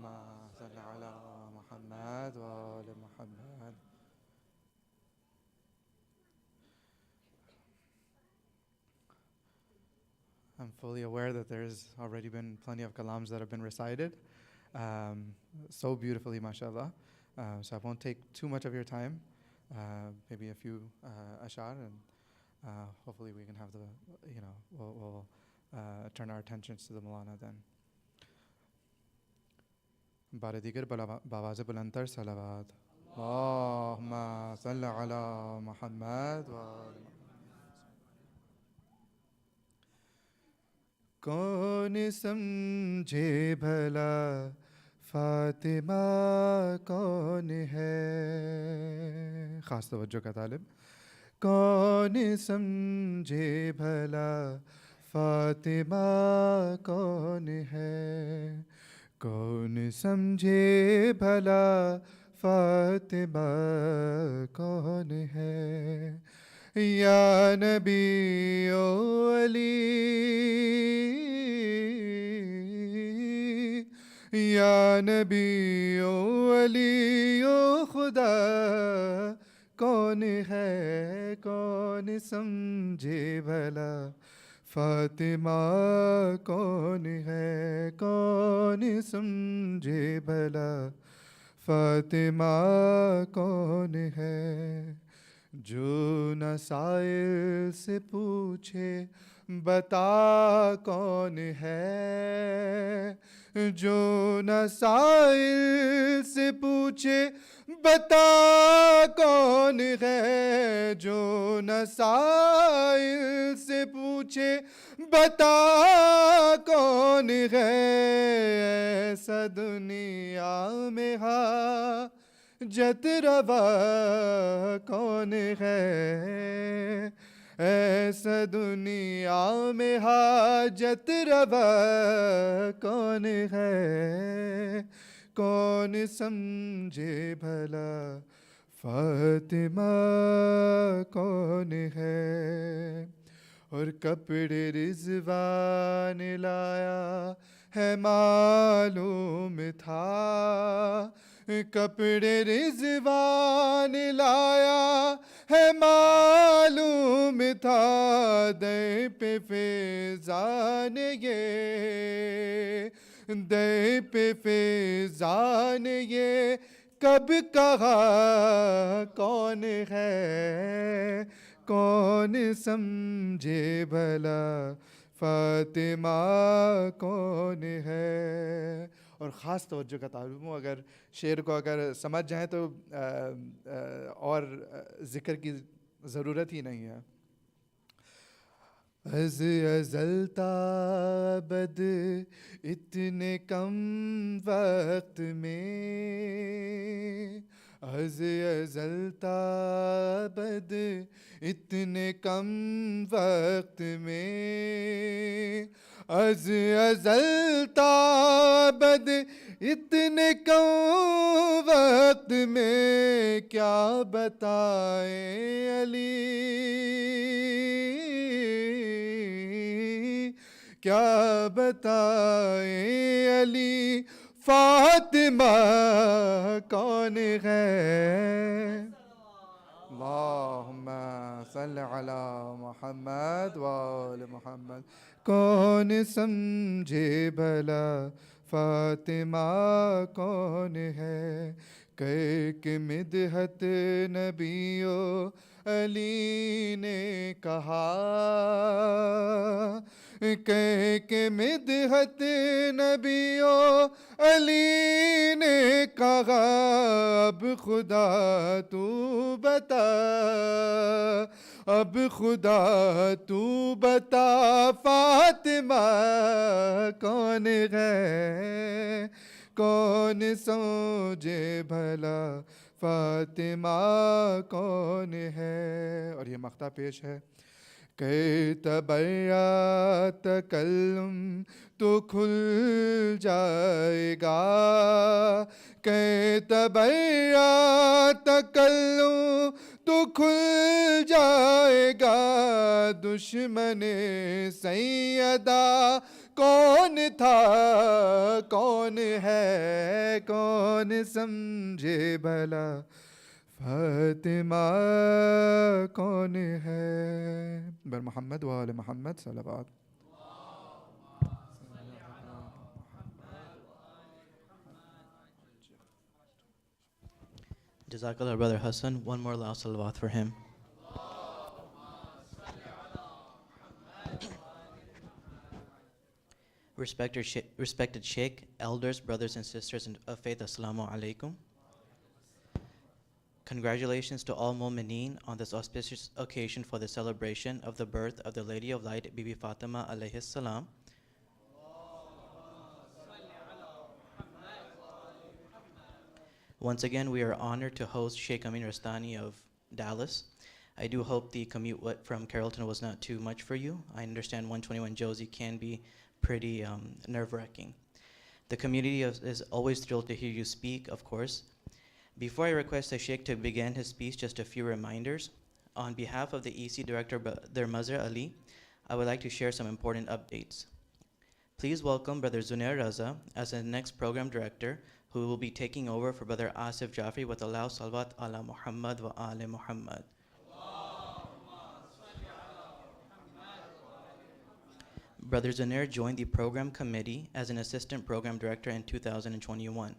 ما صل على محمد و آل محمد. I'm fully aware that there's already been plenty of kalams that have been recited so beautifully, mashallah. So I won't take too much of your time, maybe a few ashar, and hopefully we can have we'll turn our attentions to the Maulana then. بار دیگر بآواز بلندتر صلوات. اللہم صل علی محمد و آل محمد. کون سمجھے بھلا فاطمہ کون ہے. خاص توجہ کا طالب. کون سمجھے بھلا فاطمہ کون ہے. کون سمجھے بھلا فاطمہ کون ہے. یا نبی او علی یا نبی او علی او خدا کون ہے. کون سمجھے بھلا فاطمہ کون ہے. کون سمجھے بھلا فاطمہ کون ہے. جو نہ سائل سے پوچھے بتا کون ہے. جو نہ سائل سے پوچھے بتا کون ہے. جو نہ سائل سے پوچھے بتا کون ہے. ایسا دنیا میں حاجت روا کون ہے. ایسا دنیا میں حاجت روا کون ہے. کون سمجھے بھلا فاطمہ کون ہے. اور کپڑے رضوان لایا ہے معلوم تھا. کپڑے رضوان لایا ہے معلوم تھا. دے پہ فیضان یہ دے پہ فیضان یہ کب کہا کون ہے. کون سمجھے بھلا فاطمہ کون ہے. اور خاص توجہ کا طالب ہوں. اگر شعر کو اگر سمجھ جائیں تو اور ذکر کی ضرورت ہی نہیں ہے. از ازل تا ابد اتنے کم وقت میں. از ازل تا ابد اتنے کم وقت میں. از ازل تا ابد اتنے کم وقت میں کیا بتائیں علی. کیا بتائیں علی فاطمہ کون ہے. اللہم صل علی محمد وآل محمد. کون سمجھے بھلا فاطمہ کون ہے. کہ مدحت نبیو علی نے کہا. کہ مدحت نبیو علی نے کہا. اب خدا تو بتا اب خدا تو بتا فاطمہ کون ہے. کون سمجھے بھلا فاطمہ کون ہے. اور یہ مقطع پیش ہے. کہ تبرا تکلم تو کھل جائے گا. کہ تبرا تکلم تو کھل جائے گا. دشمن سیدہ کون تھا کون ہے. کون سمجھے بھلا فاطمہ کون ہے. بر محمد و آل محمد صلوات. Jazakallah, Brother Hassan. One more last salawat for him. Respected Sheikh, elders, brothers and sisters of faith, Assalamu alaikum. Congratulations to all mu'mineen on this auspicious occasion for the celebration of the birth of the Lady of Light, Bibi Fatima alayhi salam. Once again, we are honored to host Sheikh Amin Rastani of Dallas. I do hope the commute from Carrollton was not too much for you. I understand 121 Josie can be pretty nerve-wracking. The community is always thrilled to hear you speak, of course. Before I request the Sheikh to begin his speech, just a few reminders. On behalf of the EC Director, Brother Mazhar Ali, I would like to share some important updates. Please welcome Brother Zunair Raza as the next Program Director, who will be taking over for Brother Asif Jafri with Allahu Salawat ala Muhammad wa ali Muhammad. Brother Zunair joined the program committee as an assistant program director in 2021.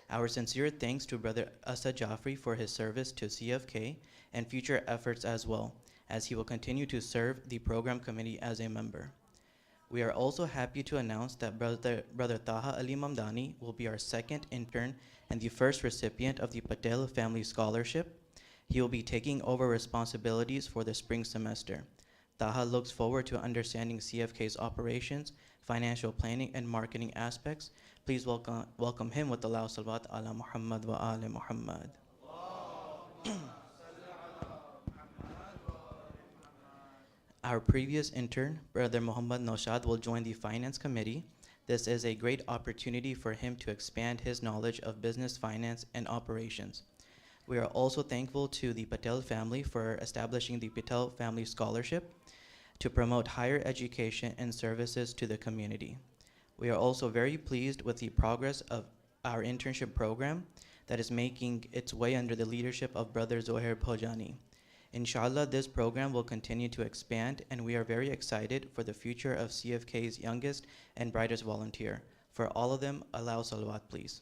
Our sincere thanks to Brother Asad Jafri for his service to CFK and future efforts as well, as he will continue to serve the program committee as a member. We are also happy to announce that Brother Taha Ali Mamdani will be our second intern and the first recipient of the Patel Family Scholarship. He will be taking over responsibilities for the spring semester. Taha looks forward to understanding CFK's operations, financial planning, and marketing aspects. Please welcome him with the Allahu Salawat ala Muhammad wa ali Muhammad. Our previous intern, Brother Muhammad Noshad, will join the Finance Committee. This is a great opportunity for him to expand his knowledge of business, finance, and operations. We are also thankful to the Patel family for establishing the Patel Family Scholarship to promote higher education and services to the community. We are also very pleased with the progress of our internship program that is making its way under the leadership of Brother Zohair Pojani. Inshallah, this program will continue to expand, and we are very excited for the future of CFK's youngest and brightest volunteer. For all of them, allow salawat, please.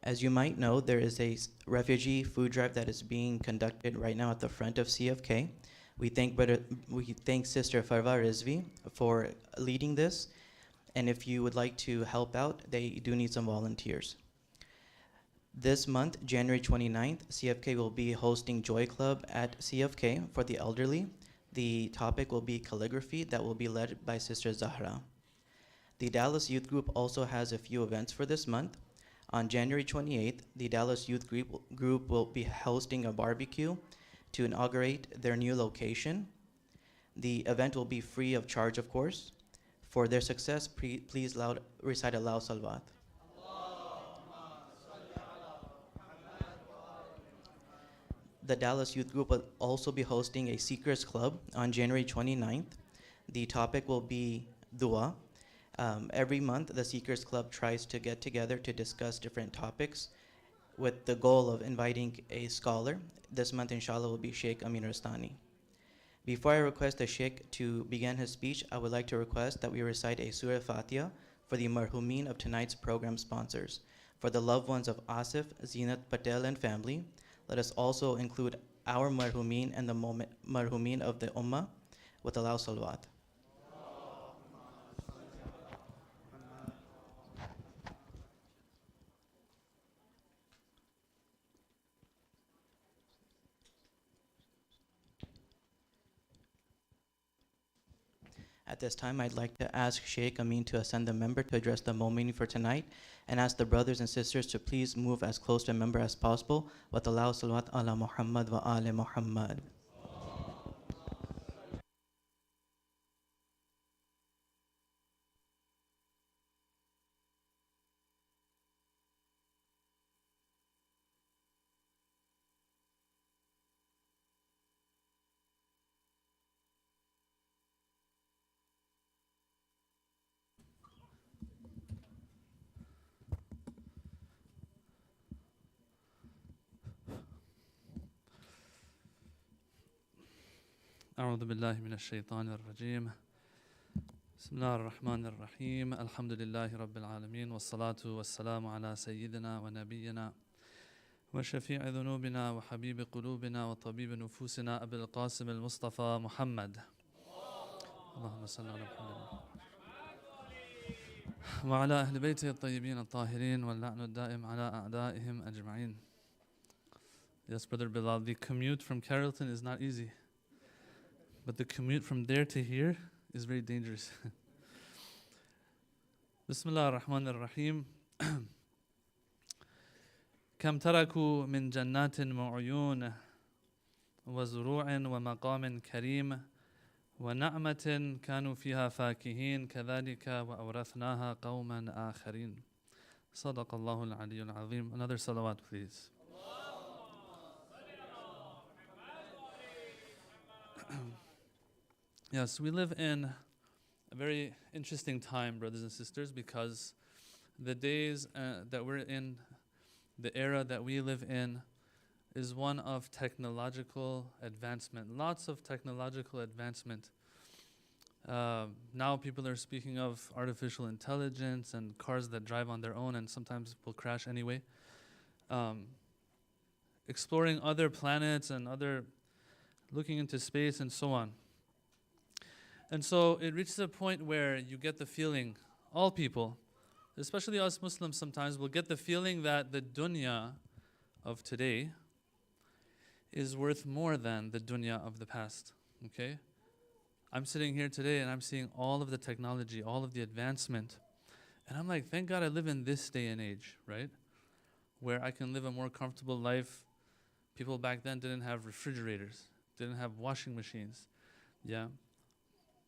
As you might know, there is a refugee food drive that is being conducted right now at the front of CFK. We thank Sister Farva Rizvi for leading this, and if you would like to help out, they do need some volunteers. This month, January 29th, CFK will be hosting Joy Club at CFK for the elderly. The topic will be calligraphy that will be led by Sister Zahra. The Dallas Youth Group also has a few events for this month. On January 28th, the Dallas Youth Group will be hosting a barbecue to inaugurate their new location. The event will be free of charge, of course. For their success, please recite aloud salawat. The Dallas Youth Group will also be hosting a Seekers Club on January 29th. The topic will be dua. Every month, the Seekers Club tries to get together to discuss different topics with the goal of inviting a scholar. This month, inshallah, will be Sheikh Amin Rastani. Before I request the Sheikh to begin his speech, I would like to request that we recite a Surah Fatiha for the marhumin of tonight's program sponsors. For the loved ones of Asif, Zinat Patel, and family, let us also include our marhumin and the marhumin of the Ummah with Allahu Salawat. At this time, I'd like to ask Sheikh Amin to ascend the member to address the Momini for tonight, and ask the brothers and sisters to please move as close to a member as possible with Allahu Salawat ala Muhammad wa ali Muhammad. أعوذ بالله من الشيطان الرجيم بسم الله الرحمن الرحيم الحمد لله رب العالمين والصلاة والسلام على سيدنا ونبينا وشفيع ذنوبنا وحبيب قلوبنا وطبيب نفوسنا أبي القاسم المصطفى محمد اللهم صل على محمد وعلى أهل بيته الطيبين الطاهرين واللعن الدائم على أعدائهم أجمعين. Yes, Brother Bilal, the commute from Carrollton is not easy. But the commute from there to here is very dangerous. Bismillah ar-Rahman ar-Rahim. كم تركوا من جنات وعيون وزروع ومقام كريم ونعمة كانوا فيها فاكهين كذلك وأورثناها قوما آخرين. صدق الله العلي العظيم. Another salawat, please. Yes, we live in a very interesting time, brothers and sisters, because the days that we're in, the era that we live in, is one of technological advancement. Lots of technological advancement. Now people are speaking of artificial intelligence and cars that drive on their own and sometimes will crash anyway. Exploring other planets and looking into space and so on. And so it reaches a point where you get the feeling, all people, especially us Muslims sometimes, will get the feeling that the dunya of today is worth more than the dunya of the past. Okay? I'm sitting here today and I'm seeing all of the technology, all of the advancement. And I'm like, thank God I live in this day and age, right? Where I can live a more comfortable life. People back then didn't have refrigerators, didn't have washing machines. Yeah.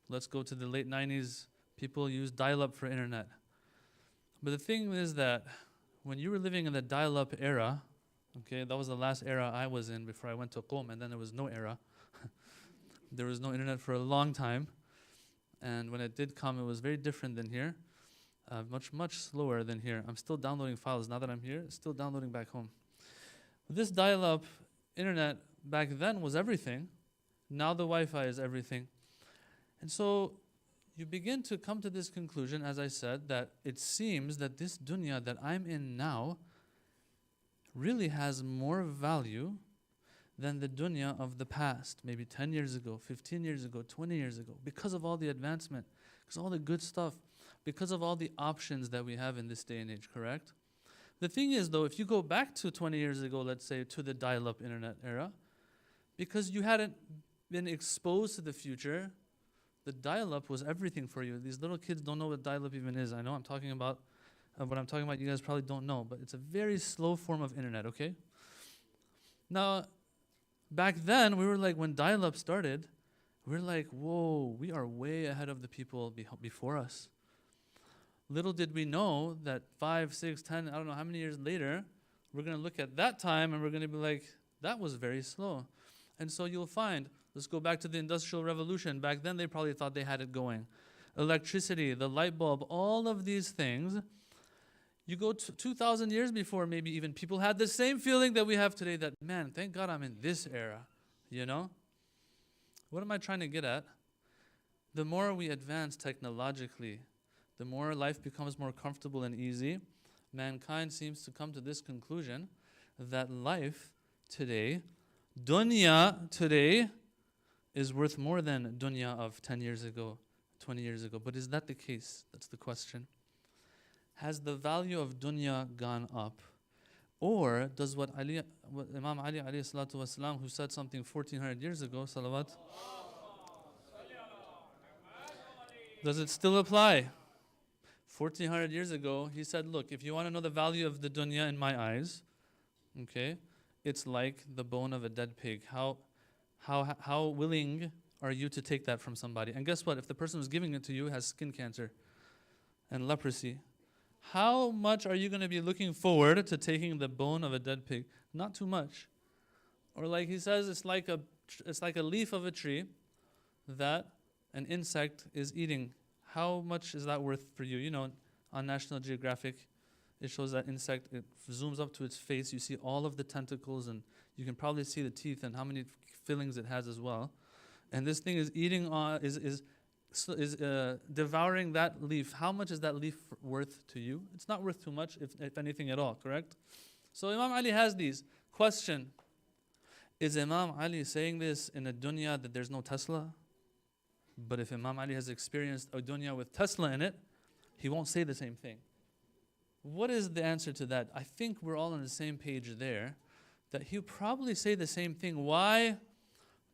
Let's go to the late 90s. People used dial-up for internet. But the thing is that when you were living in the dial-up era, okay, that was the last era I was in before I went to Qom, and then there was no era. There was no internet for a long time. And when it did come, it was very different than here. Much slower than here. I'm still downloading files. Now that I'm here, still downloading back home. This dial-up internet back then was everything. Now the Wi-Fi is everything. And so you begin to come to this conclusion, as I said, that it seems that this dunya that I'm in now really has more value than the dunya of the past, maybe 10 years ago, 15 years ago, 20 years ago, because of all the advancement, because of all the good stuff, because of all the options that we have in this day and age, correct? The thing is, though, if you go back to 20 years ago, let's say, to the dial-up internet era, because you hadn't been exposed to the future, the dial-up was everything for you. These little kids don't know what dial-up even is. I know I'm talking about what I'm talking about, you guys probably don't know, but it's a very slow form of internet, okay? Now, back then, we were like, when dial-up started, we were like, whoa, we are way ahead of the people before us. Little did we know that 5, 6, 10, I don't know how many years later, we're going to look at that time and we're going to be like, that was very slow. And so you'll find, let's go back to the Industrial Revolution. Back then, they probably thought they had it going. Electricity, the light bulb, all of these things. You go 2,000 years before, maybe even people had the same feeling that we have today, that, man, thank God I'm in this era, you know? What am I trying to get at? The more we advance technologically, the more life becomes more comfortable and easy. Mankind seems to come to this conclusion that life today, dunya today, is worth more than dunya of 10 years ago, 20 years ago. But is that the case? That's the question. Has the value of dunya gone up? Or does what Imam Ali alayhi salatu wasalam, who said something 1400 years ago, salawat, does it still apply? 1400 years ago, he said, look, if you want to know the value of the dunya in my eyes, okay, it's like the bone of a dead pig. How willing are you to take that from somebody? And guess what? If the person who's giving it to you has skin cancer and leprosy, how much are you going to be looking forward to taking the bone of a dead pig? Not too much. Or like he says, it's like a leaf of a tree that an insect is eating. How much is that worth for you? You know, on National Geographic, it shows that insect, it zooms up to its face, you see all of the tentacles, and you can probably see the teeth and how many fillings it has as well. And this thing is eating on, devouring that leaf. How much is that leaf worth to you? It's not worth too much, if anything at all, correct? So Imam Ali has these. Question, is Imam Ali saying this in a dunya that there's no Tesla? But if Imam Ali has experienced a dunya with Tesla in it, he won't say the same thing. What is the answer to that? I think we're all on the same page there, that he'll probably say the same thing. Why?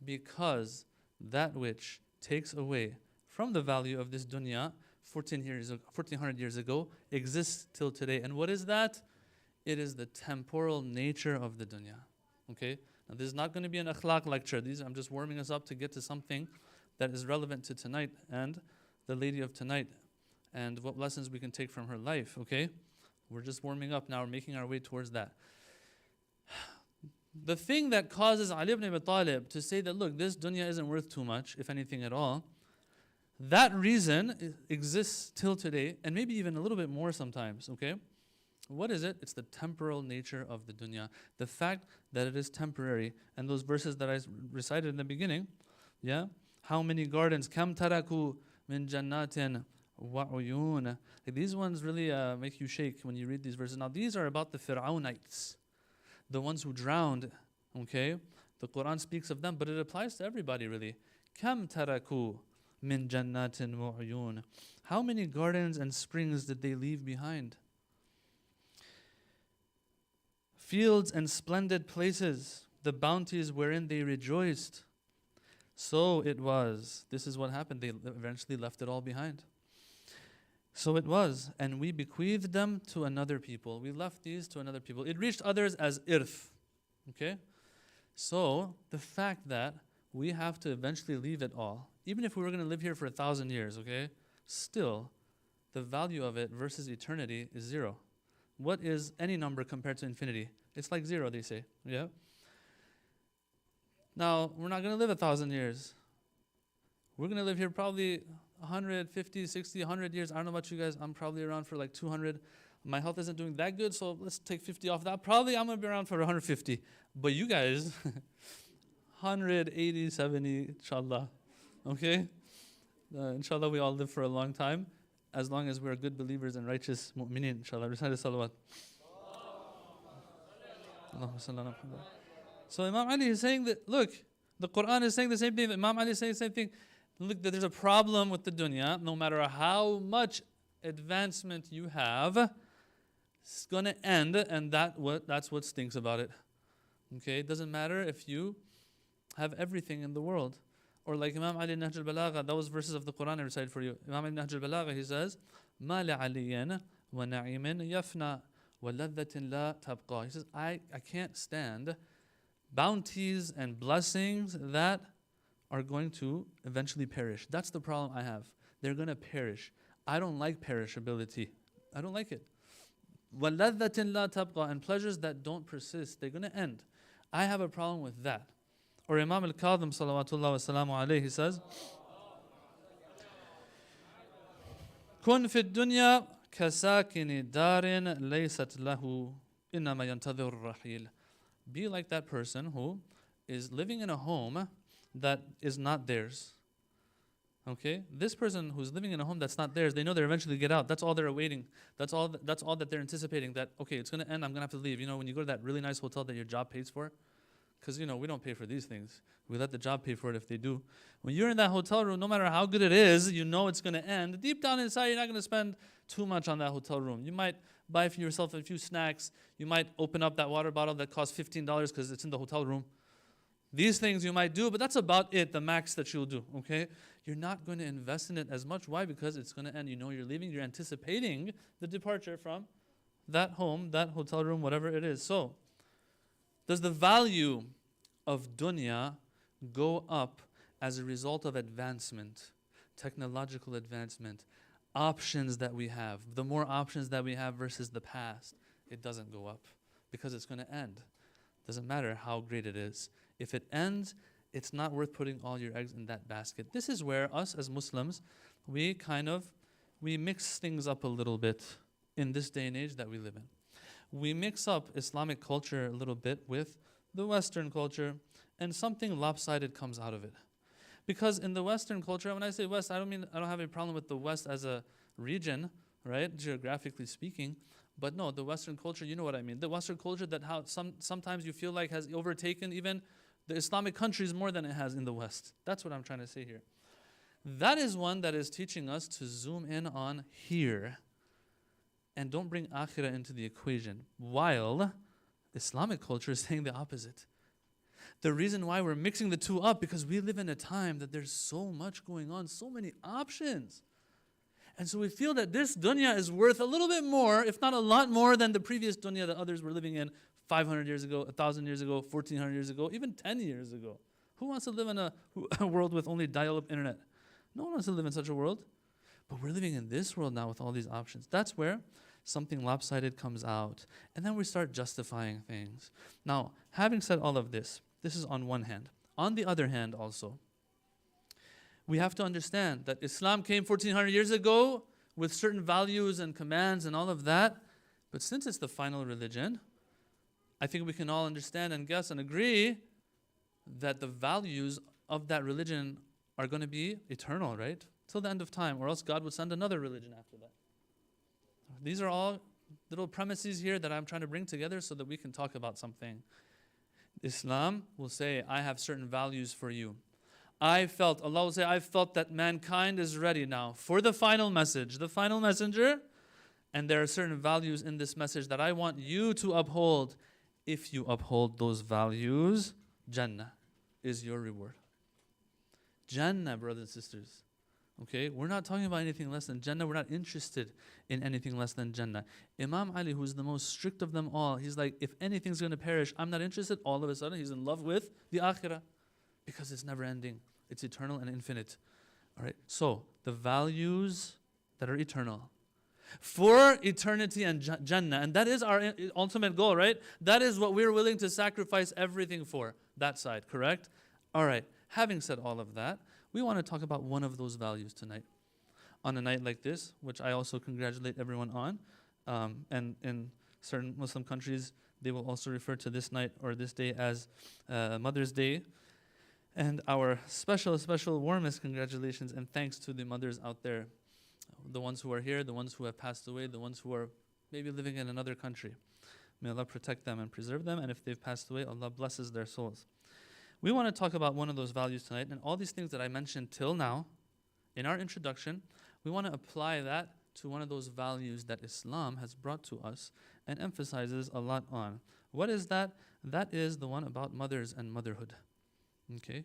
Because that which takes away from the value of this dunya 1400 years ago exists till today. And what is that? It is the temporal nature of the dunya. Okay? Now this is not going to be an akhlaq lecture. I'm just warming us up to get to something that is relevant to tonight and the lady of tonight and what lessons we can take from her life. Okay? We're just warming up now. We're making our way towards that. The thing that causes Ali ibn Abi Talib to say that, look, this dunya isn't worth too much, if anything at all, that reason exists till today, and maybe even a little bit more sometimes, okay? What is it? It's the temporal nature of the dunya. The fact that it is temporary. And those verses that I recited in the beginning, yeah? How many gardens? Kam taraku min jannatin wa uyun. Like these ones really make you shake when you read these verses. Now these are about the Fir'aunites, the ones who drowned, okay? The Quran speaks of them, but it applies to everybody really. Kam taraku min jannatin wa uyun. How many gardens and springs did they leave behind? Fields and splendid places, the bounties wherein they rejoiced. So it was. This is what happened. They eventually left it all behind. So it was. And we bequeathed them to another people. We left these to another people. It reached others as irth. Okay? So the fact that we have to eventually leave it all, even if we were going to live here for 1,000 years, okay? Still, the value of it versus eternity is zero. What is any number compared to infinity? It's like zero, they say. Yeah? Now, we're not going to live 1,000 years. We're going to live here probably 150, 60, 100 years. I don't know about you guys. I'm probably around for like 200. My health isn't doing that good, so let's take 50 off that. Probably I'm going to be around for 150. But you guys, 180, 70, inshallah. Okay? Inshallah, we all live for a long time, as long as we're good believers and righteous mu'mineen, inshallah. Recite salawat. So Imam Ali is saying that, look, the Quran is saying the same thing. Imam Ali is saying the same thing. Look, that there's a problem with the dunya. No matter how much advancement you have, it's going to end, and that's what stinks about it. Okay? It doesn't matter if you have everything in the world. Or like Imam Ali Nahj al-Balagha, those verses of the Quran I recited for you. Imam Ali Nahj al-Balagha, he says, مَا لِعَلِيٍّ وَنَعِيمٍ يَفْنَى وَلَذَّةٍ لَا تَبْقَى. He says, I can't stand bounties and blessings that are going to eventually perish. That's the problem I have. They're going to perish. I don't like perishability. I don't like it. وَلَذَّةٍ لَا تَبْقَى. And pleasures that don't persist, they're going to end. I have a problem with that. Or Imam al-Kadhim salawatullah wa salamu alayhi, he says, كن في الدنيا كساكن دار ليست له إنما ينتظر الرحيل. Be like that person who is living in a home that is not theirs. Okay? This person who's living in a home that's not theirs, they know they'll eventually get out. That's all they're awaiting. That's all that they're anticipating, that, okay, it's going to end, I'm going to have to leave. You know, when you go to that really nice hotel that your job pays for, because, you know, we don't pay for these things. We let the job pay for it if they do. When you're in that hotel room, no matter how good it is, you know it's going to end. Deep down inside, you're not going to spend too much on that hotel room. You might buy for yourself a few snacks. You might open up that water bottle that costs $15 because it's in the hotel room. These things you might do, but that's about it, the max that you'll do, okay? You're not going to invest in it as much. Why? Because it's going to end. You know you're leaving. You're anticipating the departure from that home, that hotel room, whatever it is. So, does the value of dunya go up as a result of advancement, technological advancement, options that we have? The more options that we have versus the past, it doesn't go up because it's going to end. Doesn't matter how great it is. If it ends, it's not worth putting all your eggs in that basket. This is where us as Muslims, we mix things up a little bit in this day and age that we live in. We mix up Islamic culture a little bit with the Western culture, and something lopsided comes out of it. Because in the Western culture, when I say West, I don't have a problem with the West as a region, right, geographically speaking, but no, the Western culture, you know what I mean. The Western culture that sometimes you feel like has overtaken even the Islamic countries more than it has in the West. That's what I'm trying to say here. That is one that is teaching us to zoom in on here and don't bring akhirah into the equation, while Islamic culture is saying the opposite. The reason why we're mixing the two up, because we live in a time that there's so much going on, so many options. And so we feel that this dunya is worth a little bit more, if not a lot more, than the previous dunya that others were living in 500 years ago, 1,000 years ago, 1,400 years ago, even 10 years ago. Who wants to live in a world with only dial-up internet? No one wants to live in such a world. But we're living in this world now with all these options. That's where something lopsided comes out. And then we start justifying things. Now, having said all of this, this is on one hand. On the other hand also, we have to understand that Islam came 1,400 years ago with certain values and commands and all of that. But since it's the final religion, I think we can all understand and guess and agree that the values of that religion are going to be eternal, right? Till the end of time, or else God would send another religion after that. These are all little premises here that I'm trying to bring together so that we can talk about something. Islam will say, I have certain values for you. Allah will say, I felt that mankind is ready now for the final message, the final messenger, and there are certain values in this message that I want you to uphold. If you uphold those values, Jannah is your reward. Jannah, brothers and sisters. Okay, we're not talking about anything less than Jannah. We're not interested in anything less than Jannah. Imam Ali, who's the most strict of them all, he's like, if anything's going to perish, I'm not interested. All of a sudden, he's in love with the akhirah because it's never ending. It's eternal and infinite. All right, so the values that are eternal for eternity and Jannah, and that is our ultimate goal, right? That is what we're willing to sacrifice everything for, that side, correct? All right, having said all of that, we want to talk about one of those values tonight. On a night like this, which I also congratulate everyone on, and in certain Muslim countries, they will also refer to this night or this day as Mother's Day. And our special, warmest congratulations and thanks to the mothers out there, the ones who are here, the ones who have passed away, the ones who are maybe living in another country. May Allah protect them and preserve them, and if they've passed away, Allah blesses their souls. We want to talk about one of those values tonight, and all these things that I mentioned till now, in our introduction, we want to apply that to one of those values that Islam has brought to us and emphasizes a lot on. What is that? That is the one about mothers and motherhood. Okay?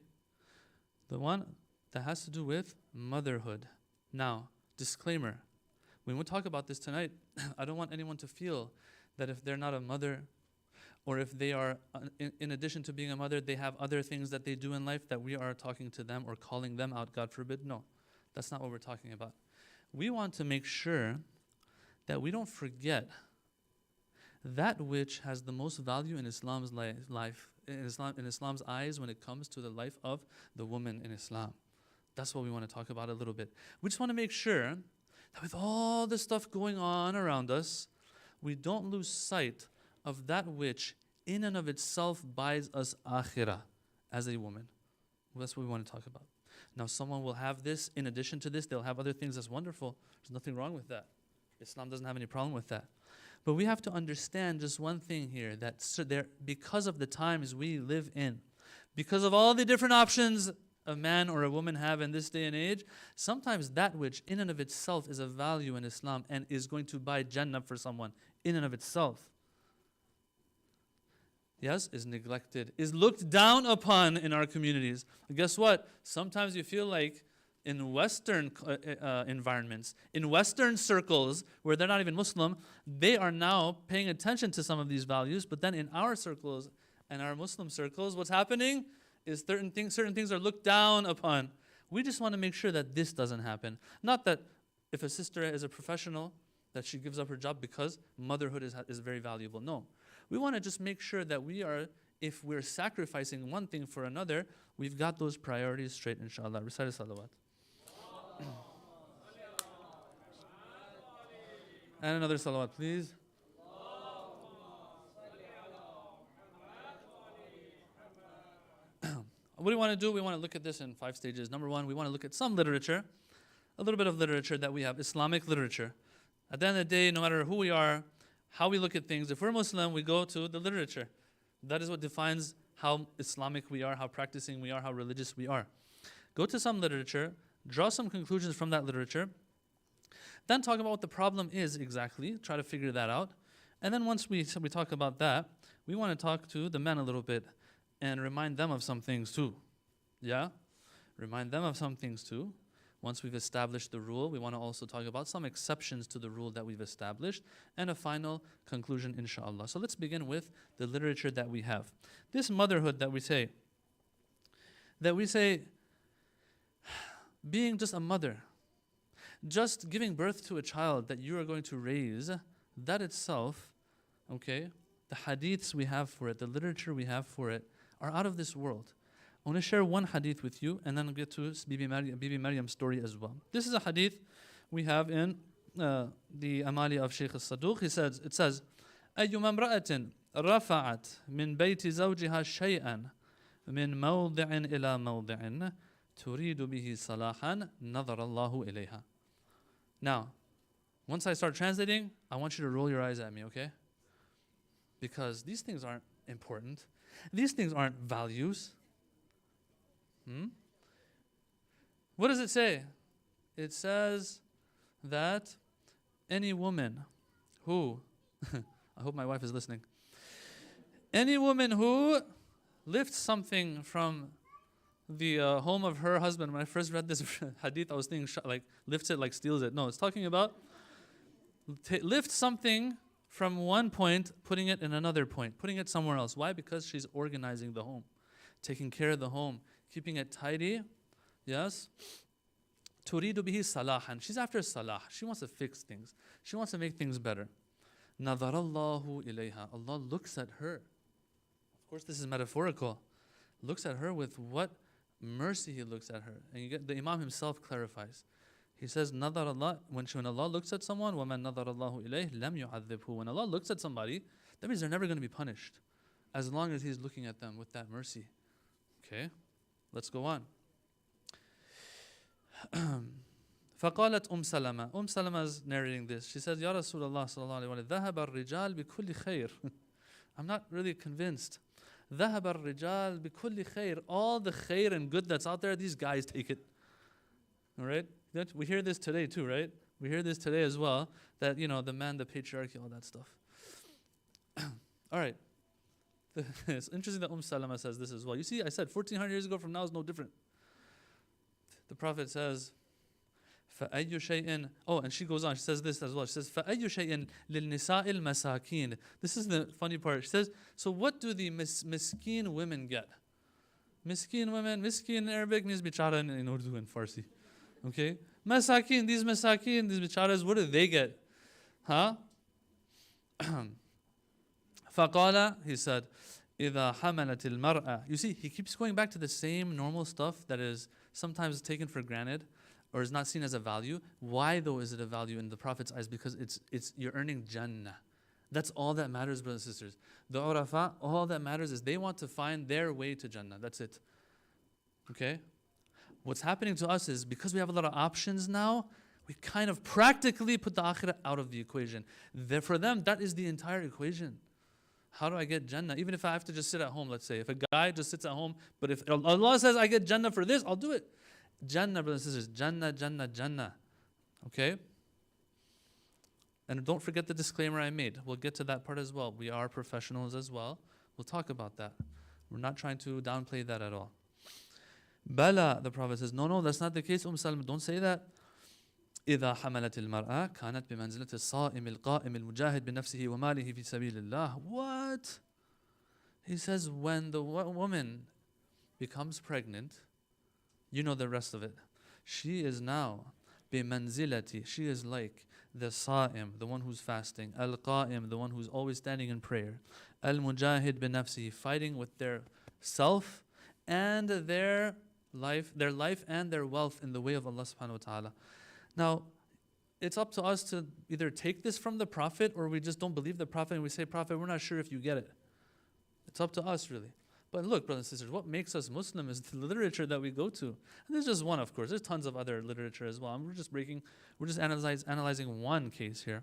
The one that has to do with motherhood. Now, disclaimer, when we talk about this tonight, I don't want anyone to feel that if they're not a mother, or if they are, in addition to being a mother, they have other things that they do in life that we are talking to them or calling them out, God forbid. No, that's not what we're talking about. We want to make sure that we don't forget that which has the most value in Islam's life, in Islam's eyes when it comes to the life of the woman in Islam. That's what we want to talk about a little bit. We just want to make sure that with all the stuff going on around us, we don't lose sight of that which in and of itself buys us akhirah as a woman. Well, that's what we want to talk about. Now, someone will have this. In addition to this, they'll have other things that's wonderful. There's nothing wrong with that. Islam doesn't have any problem with that. But we have to understand just one thing here, that because of the times we live in, because of all the different options a man or a woman have in this day and age, sometimes that which in and of itself is of value in Islam and is going to buy Jannah for someone in and of itself, yes, is neglected, is looked down upon in our communities. Guess what? Sometimes you feel like in Western environments, in Western circles where they're not even Muslim, they are now paying attention to some of these values. But then in our circles and our Muslim circles, what's happening is certain things are looked down upon. We just want to make sure that this doesn't happen. Not that if a sister is a professional, that she gives up her job because motherhood is very valuable. No. We want to just make sure that if we're sacrificing one thing for another, we've got those priorities straight, inshallah. Recite salawat. And another salawat, please. What do we want to do? We want to look at this in 5 stages. Number 1, we want to look at some literature, a little bit of literature that we have, Islamic literature. At the end of the day, no matter who we are, how we look at things, if we're Muslim, we go to the literature. That is what defines how Islamic we are, how practicing we are, how religious we are. Go to some literature, draw some conclusions from that literature, then talk about what the problem is exactly, try to figure that out. And then once we talk about that, we want to talk to the men a little bit and remind them of some things too. Yeah? Remind them of some things too. Once we've established the rule, we want to also talk about some exceptions to the rule that we've established and a final conclusion, inshallah. So let's begin with the literature that we have. This motherhood that we say, being just a mother, just giving birth to a child that you are going to raise, that itself, okay, the hadiths we have for it, the literature we have for it, are out of this world. I want to share one hadith with you and then I'll get to Bibi Maryam's story as well. This is a hadith we have in the Amali of Shaykh al-Saduq. It says, أيما امرأة رفعت من بيت زوجها شيئا من موضع إلى موضع تريد به صلاحا نظر الله إليها. Now, once I start translating, I want you to roll your eyes at me, okay? Because these things aren't important. These things aren't values. What does it say? It says that any woman who, I hope my wife is listening, any woman who lifts something from the home of her husband. When I first read this hadith, I was thinking like lifts it like steals it. No, it's talking about lift something from one point, putting it in another point, putting it somewhere else. Why? Because she's organizing the home, taking care of the home, keeping it tidy. Yes. Turidu bihi salahan. She's after salah. She wants to fix things. She wants to make things better. Nadarallahu ilayha. Allah looks at her. Of course, this is metaphorical. Looks at her with what mercy He looks at her. And you get the Imam himself clarifies. He says, Nadar Allah, when Allah looks at someone, وَمَنْ نَظَرَ اللَّهُ إِلَيْهِ لَمْ يُعَذِّبْهُ. When Allah looks at somebody, that means they're never going to be punished, as long as He's looking at them with that mercy. Okay, let's go on. فقالت Salama. Salama is narrating this. She says, Ya Rasulullah sallallahu alayhi wa sallam, ذهب الرجال بكل خير. I'm not really convinced. ذهب الرجال بكل خير. All the khair and good that's out there, these guys take it. All right? We hear this today too, right? We hear this today as well, that, the man, the patriarchy, all that stuff. All right. It's interesting that Salama says this as well. You see, I said 1400 years ago from now is no different. The Prophet says, فَأَيُّ شَيْءٍ. Oh, and she goes on, she says this as well. She says, فَأَيُّ شَيْءٍ لِلْنِسَاءِ الْمَسَاكِينَ. This is the funny part. She says, so what do the miskeen women get? Miskeen women, miskeen in Arabic means bichara in Urdu and Farsi. Okay? Masakin, these bicharas, what do they get? Huh? فَقَالَ, he said, إِذَا حَمَلَتِ الْمَرْأَةِ. You see, he keeps going back to the same normal stuff that is sometimes taken for granted or is not seen as a value. Why though is it a value in the Prophet's eyes? Because it's you're earning Jannah. That's all that matters, brothers and sisters. The Urafa, all that matters is they want to find their way to Jannah. That's it. Okay? What's happening to us is because we have a lot of options now, we kind of practically put the akhirah out of the equation. For them, that is the entire equation. How do I get Jannah? Even if I have to just sit at home, let's say. If a guy just sits at home, but if Allah says I get Jannah for this, I'll do it. Jannah, brothers and sisters. Jannah, Jannah, Jannah. Okay? And don't forget the disclaimer I made. We'll get to that part as well. We are professionals as well. We'll talk about that. We're not trying to downplay that at all. Bala, the Prophet says, no, that's not the case. Salama, don't say that. إذا حملت المرأة كانت بمنزلة الصائم القائم المجاهد بنفسه وماله في سبيل الله. What? He says when the woman becomes pregnant, you know the rest of it. She is now بمنزلة. She is like the Saim, the one who's fasting. القائم, the one who's always standing in prayer. Al-Mujahid بنفسه, fighting with their self and their life and their wealth in the way of Allah subhanahu wa ta'ala. Now, it's up to us to either take this from the Prophet or we just don't believe the Prophet and we say, Prophet, we're not sure if you get it. It's up to us, really. But look, brothers and sisters, what makes us Muslim is the literature that we go to. And there's just one, of course. There's tons of other literature as well. And we're just analyzing one case here.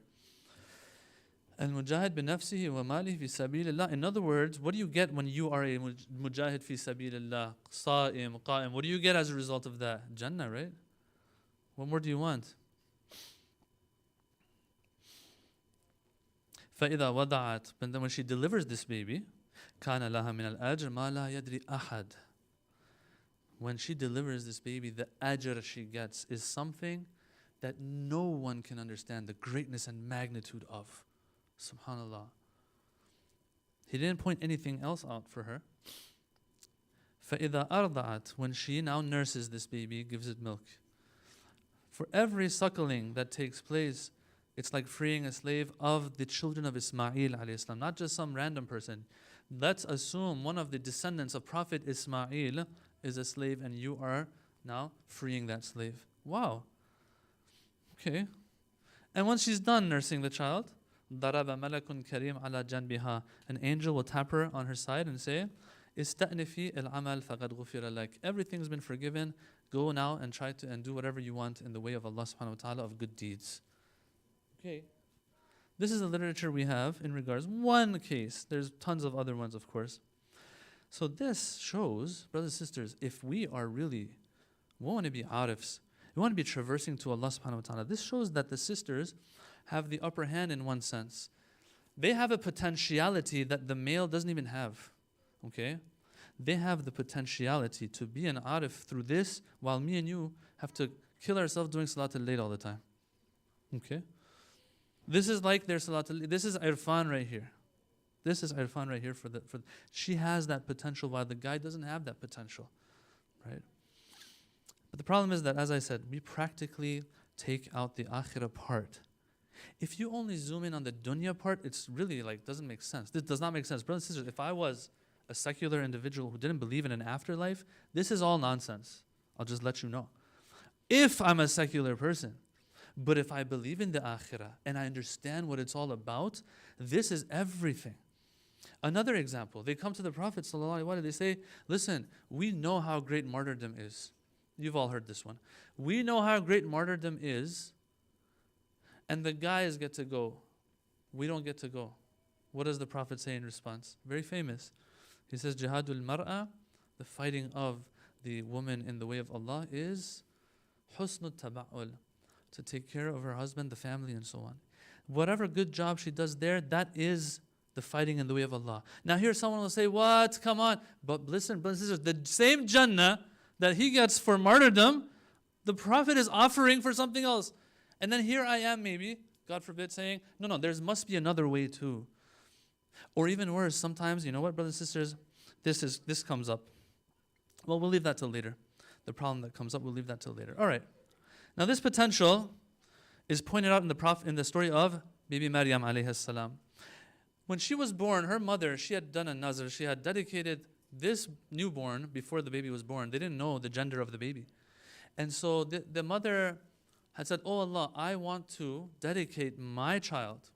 Al-mujahid bi-nafsihi wa malihi fi sabilillah. In other words, what do you get when you are a mujahid fi sabilillah? Sa'im, qa'im. What do you get as a result of that? Jannah, right? What more do you want? فَإِذَا وَضَعَتْ. But then when she delivers this baby, كَانَ لَهَا مِنَ الْأَجْرِ مَا لَا يَدْرِ أَحَدٍ. when she delivers this baby, the ajr she gets is something that no one can understand the greatness and magnitude of. Subhanallah. He didn't point anything else out for her. فَإِذَا أَرْضَعَتْ, when she now nurses this baby, gives it milk. For every suckling that takes place, it's like freeing a slave of the children of Ismail alayhi salam, not just some random person. Let's assume one of the descendants of Prophet Ismail is a slave and you are now freeing that slave. Wow. Okay. And once she's done nursing the child, ضَرَبَ مَلَكٌ كَرِيمٌ عَلَى جَنْبِهَا, an angel will tap her on her side and say, إِسْتَأْنِفِي الْعَمَلْ فَقَدْ غُفِرَ لَكَ. Everything's been forgiven. Go now and try to and do whatever you want in the way of Allah subhanahu wa ta'ala of good deeds. Okay. This is the literature we have in regards one case. There's tons of other ones, of course. So this shows, brothers and sisters, if we are really, we want to be arifs, we want to be traversing to Allah subhanahu wa ta'ala. This shows that the sisters have the upper hand in one sense. They have a potentiality that the male doesn't even have. Okay? They have the potentiality to be an arif through this, while me and you have to kill ourselves doing Salatul Layl all the time. Okay? This is like their Salatul Layl. This is irfan right here. This is irfan right here she has that potential while the guy doesn't have that potential. Right? But the problem is that, as I said, we practically take out the akhirah part. If you only zoom in on the dunya part, it's really like doesn't make sense. This does not make sense. Brothers and sisters, if I was a secular individual who didn't believe in an afterlife, this is all nonsense. I'll just let you know. If I'm a secular person, but if I believe in the akhirah and I understand what it's all about, this is everything. Another example, they come to the Prophet ﷺ, they say, listen, we know how great martyrdom is. You've all heard this one. We know how great martyrdom is, and the guys get to go. We don't get to go. What does the Prophet say in response? Very famous. He says, Jihadul mar'a, the fighting of the woman in the way of Allah, is husnul taba'ul, to take care of her husband, the family, and so on. Whatever good job she does there, that is the fighting in the way of Allah. Now here someone will say, what? Come on. But listen, brothers and sisters, the same Jannah that he gets for martyrdom, the Prophet is offering for something else. And then here I am maybe, God forbid, saying, no, there must be another way too. Or even worse, sometimes, you know what, brothers and sisters, this comes up. Well, we'll leave that till later. The problem that comes up, we'll leave that till later. All right. Now this potential is pointed out in the story of Bibi Maryam alayhi salam. When she was born, her mother, she had done a nazr. She had dedicated this newborn before the baby was born. They didn't know the gender of the baby. And so the mother had said, oh Allah, I want to dedicate my child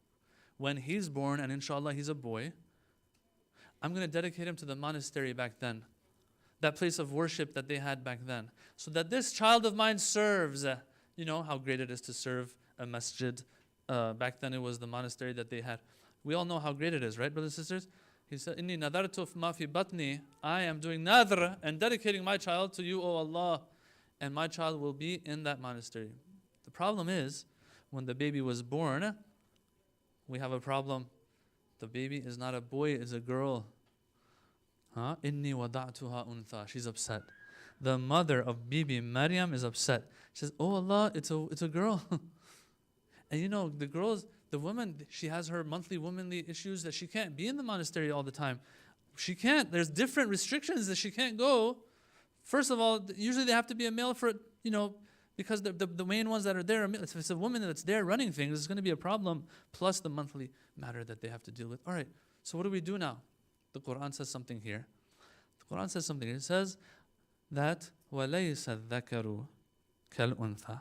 when he's born, and inshallah he's a boy. I'm going to dedicate him to the monastery back then, that place of worship that they had back then, so that this child of mine serves. You know how great it is to serve a masjid. Back then it was the monastery that they had. We all know how great it is, right, brothers and sisters? He said, Inni nadartu ma fi batni, I am doing nadr and dedicating my child to you, O Allah, and my child will be in that monastery. The problem is, when the baby was born, we have a problem. The baby is not a boy, it's a girl. Inni wada'tuha untha. She's upset. The mother of Bibi Maryam is upset. She says, oh Allah, it's a girl. And you know, the woman, she has her monthly womanly issues that she can't be in the monastery all the time. She can't. There's different restrictions that she can't go. First of all, usually they have to be a male for, because the main ones that are there, if it's a woman that's there running things, it's going to be a problem, plus the monthly matter that they have to deal with. All right, so what do we do now? The Quran says something here. The Quran says something. It says that وَلَيْسَ الذَّكَرُ كَالْأُنْثَى.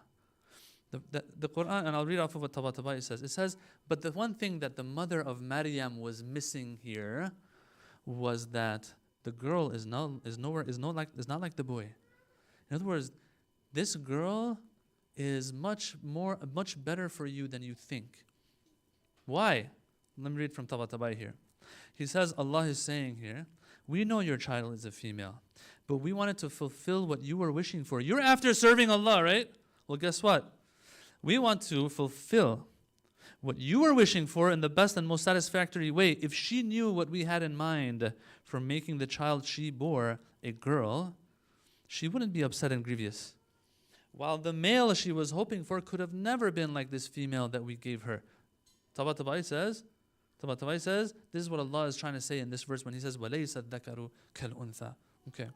The Quran, and I'll read off of what Tabatabai says. It says, but the one thing that the mother of Maryam was missing here was that the girl is not like the boy. In other words, this girl is much better for you than you think. Why? Let me read from Tabatabai here. He says, Allah is saying here, we know your child is a female, but we wanted to fulfill what you were wishing for. You're after serving Allah, right? Well, guess what? We want to fulfill what you were wishing for in the best and most satisfactory way. If she knew what we had in mind for making the child she bore a girl, she wouldn't be upset and grievous. While the male she was hoping for could have never been like this female that we gave her. Tabatabai says, this is what Allah is trying to say in this verse when He says, وَلَيْسَ الذَّكَرُ كَالْأُنثَى. Okay.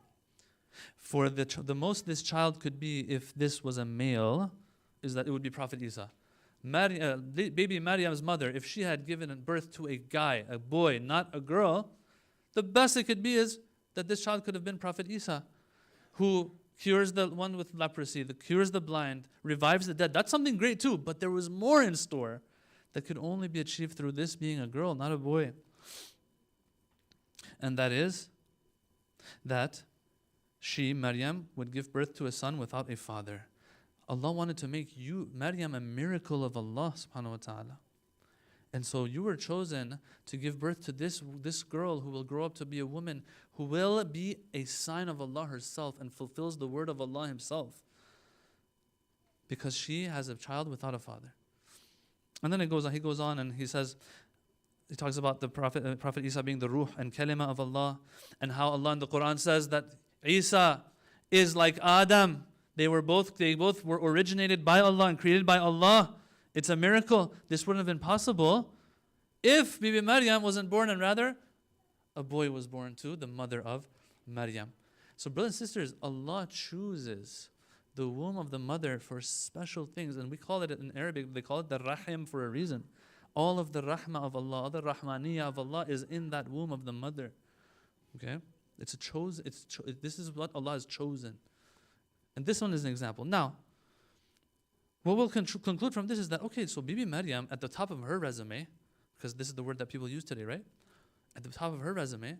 For the most this child could be if this was a male, is that it would be Prophet Isa. Baby Maryam's mother, if she had given birth to a guy, a boy, not a girl, the best it could be is that this child could have been Prophet Isa, who cures the one with leprosy, cures the blind, revives the dead. That's something great too, but there was more in store that could only be achieved through this being a girl, not a boy. And that is that she, Maryam, would give birth to a son without a father. Allah wanted to make you, Maryam, a miracle of Allah subhanahu wa ta'ala. And so you were chosen to give birth to this girl who will grow up to be a woman who will be a sign of Allah herself and fulfills the word of Allah Himself. Because she has a child without a father. And then he goes on and he says, he talks about the Prophet Isa being the ruh and kalima of Allah, and how Allah in the Quran says that Isa is like Adam. They both were originated by Allah and created by Allah. It's a miracle. This wouldn't have been possible if Bibi Maryam wasn't born, and rather a boy was born too, the mother of Maryam. So brothers and sisters, Allah chooses the womb of the mother for special things, and we call it in Arabic, they call it the rahim for a reason. All of the rahmah of Allah, all the rahmaniyah of Allah is in that womb of the mother. Okay? It's a chosen. This is what Allah has chosen. And this one is an example. Now, what we'll conclude from this is that, okay, so Bibi Maryam at the top of her resume, because this is the word that people use today, right? At the top of her resume,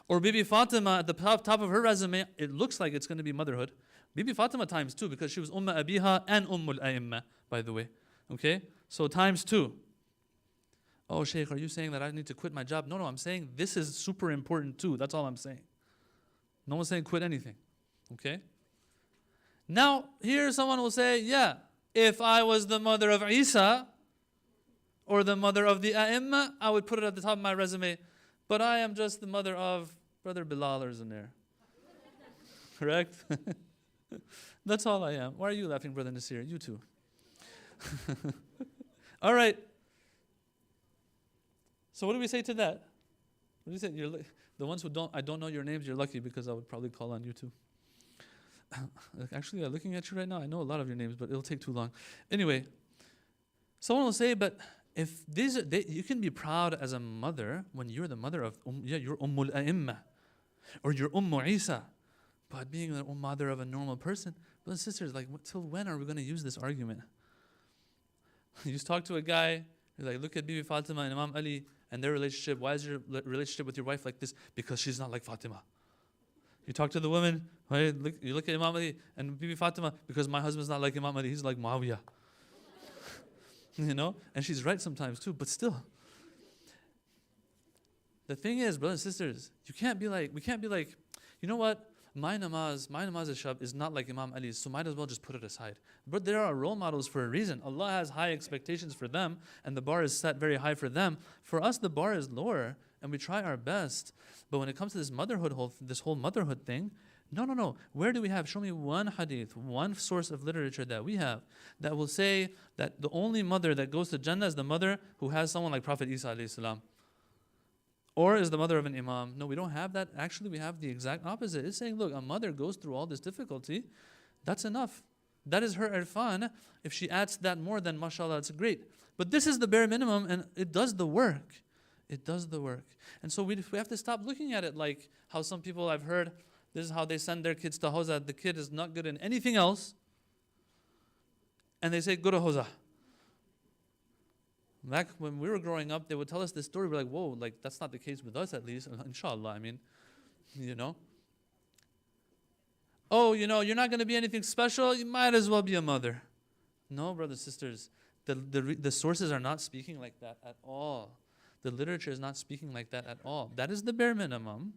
or Bibi Fatimah at the top of her resume, it looks like it's going to be motherhood. Bibi Fatimah times 2, because she was Umma Abiha and Ummul A'imma, by the way. Okay? So times 2. Oh, Shaykh, are you saying that I need to quit my job? No, I'm saying this is super important too. That's all I'm saying. No one's saying quit anything. Okay? Now, here someone will say, yeah, if I was the mother of Isa or the mother of the A'imma, I would put it at the top of my resume. But I am just the mother of Brother Bilal or Zunair. Correct? That's all I am. Why are you laughing, Brother Nasir? You too. All right. So what do we say to that? What do you say? The ones who I don't know your names, you're lucky, because I would probably call on you too. Actually, looking at you right now, I know a lot of your names, but it'll take too long. Anyway, someone will say, but if you can be proud as a mother when you're the mother of, you're Ummul A'imma, or you're Ummu Isa, but being the mother of a normal person, brothers and sisters, like, till when are we going to use this argument? You just talk to a guy, you're like, look at Bibi Fatima and Imam Ali and their relationship. Why is your relationship with your wife like this? Because she's not like Fatima. You talk to the woman, right? You look at Imam Ali and Bibi Fatima, because my husband's not like Imam Ali, he's like Muawiyah. You know? And she's right sometimes too, but still. The thing is, brothers and sisters, we can't be like, you know what? My namaz al-shab is not like Imam Ali's, so might as well just put it aside. But there are role models for a reason. Allah has high expectations for them, and the bar is set very high for them. For us, the bar is lower, and we try our best. But when it comes to this whole motherhood thing, no. Where do we have? Show me one hadith, one source of literature that we have that will say that the only mother that goes to Jannah is the mother who has someone like Prophet Isa alayhi salam. Or is the mother of an imam. No, we don't have that. Actually, we have the exact opposite. It's saying, look, a mother goes through all this difficulty. That's enough. That is her irfan. If she adds that more, then mashallah, it's great. But this is the bare minimum, and it does the work. It does the work. And so we have to stop looking at it like how some people I've heard, this is how they send their kids to Hawza. The kid is not good in anything else. And they say, go to Hawza. Back when we were growing up, they would tell us this story. We're like, whoa, like that's not the case with us, at least. Inshallah, I mean, you know. Oh, you know, you're not going to be anything special. You might as well be a mother. No, brothers and sisters, the sources are not speaking like that at all. The literature is not speaking like that at all. That is the bare minimum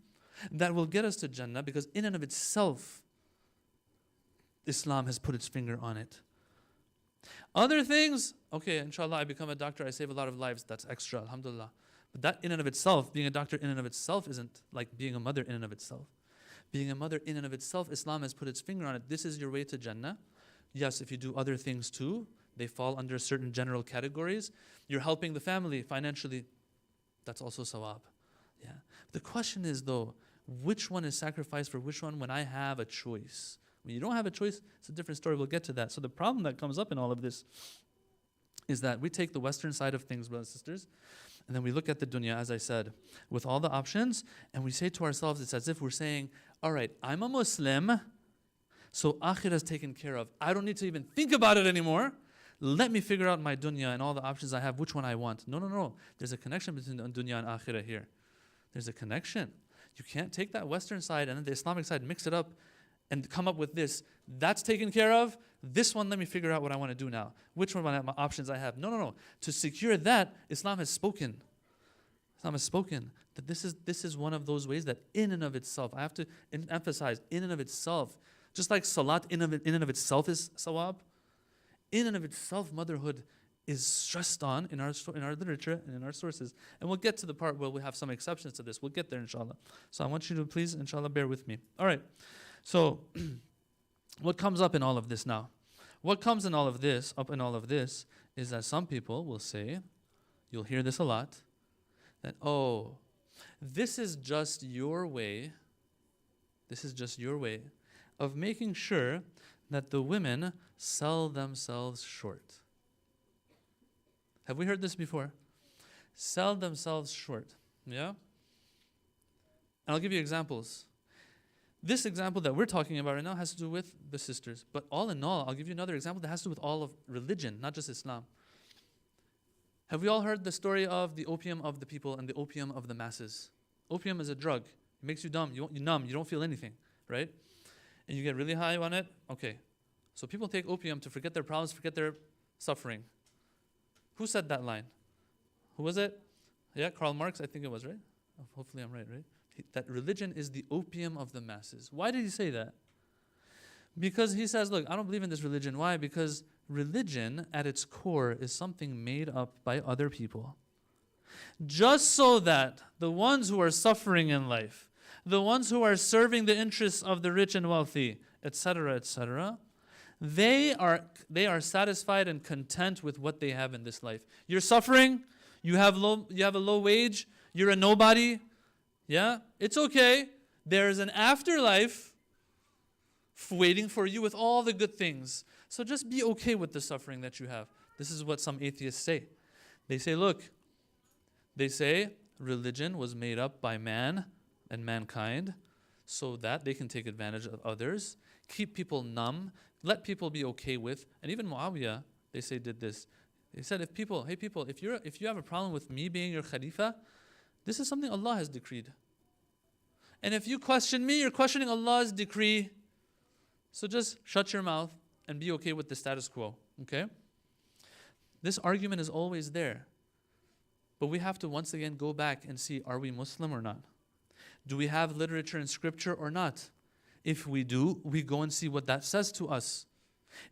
that will get us to Jannah, because in and of itself, Islam has put its finger on it. Other things, okay, inshallah, I become a doctor, I save a lot of lives, that's extra, alhamdulillah. But that in and of itself, being a doctor in and of itself isn't like being a mother in and of itself. Being a mother in and of itself, Islam has put its finger on it. This is your way to Jannah. Yes, if you do other things too, they fall under certain general categories. You're helping the family financially. That's also sawab. Yeah. The question is though, which one is sacrificed for which one when I have a choice? When you don't have a choice, it's a different story. We'll get to that. So the problem that comes up in all of this is that we take the Western side of things, brothers and sisters, and then we look at the dunya, as I said, with all the options, and we say to ourselves, it's as if we're saying, all right, I'm a Muslim, so akhirah is taken care of. I don't need to even think about it anymore. Let me figure out my dunya and all the options I have, which one I want. No, no, no. There's a connection between dunya and akhirah here. There's a connection. You can't take that Western side and then the Islamic side, mix it up, and come up with this. That's taken care of. This one, let me figure out what I want to do now. Which one are my options I have? No, no, no. To secure that, Islam has spoken. Islam has spoken that this is one of those ways that in and of itself, I have to emphasize, in and of itself, just like salat in and of itself is sawab, in and of itself, motherhood is stressed on in our literature and in our sources. And we'll get to the part where we have some exceptions to this. We'll get there, inshallah. So I want you to please, inshallah, bear with me. All right. So what comes up in all of this now? What comes in all of this, up in all of this, is that some people will say, you'll hear this a lot, that, oh, this is just your way of making sure that the women sell themselves short. Have we heard this before? Sell themselves short. Yeah? And I'll give you examples. This example that we're talking about right now has to do with the sisters. But all in all, I'll give you another example that has to do with all of religion, not just Islam. Have we all heard the story of the opium of the people and the opium of the masses? Opium is a drug. It makes you dumb. You're numb. You don't feel anything, right? And you get really high on it. Okay. So people take opium to forget their problems, forget their suffering. Who said that line? Who was it? Yeah, Karl Marx, I think it was, right? Hopefully I'm right? That religion is the opium of the masses. Why did he say that? Because he says, look, I don't believe in this religion. Why? Because religion at its core is something made up by other people. Just so that the ones who are suffering in life, the ones who are serving the interests of the rich and wealthy, etc., they are satisfied and content with what they have in this life. You're suffering, you have a low wage, you're a nobody. Yeah, it's okay. There's an afterlife waiting for you with all the good things. So just be okay with the suffering that you have. This is what some atheists say. They say, look, religion was made up by man and mankind so that they can take advantage of others, keep people numb, let people be okay with. And even Muawiyah, they say, did this. They said, if you have a problem with me being your Khalifa, this is something Allah has decreed. And if you question me, you're questioning Allah's decree. So just shut your mouth and be okay with the status quo. Okay? This argument is always there. But we have to once again go back and see, are we Muslim or not? Do we have literature and scripture or not? If we do, we go and see what that says to us.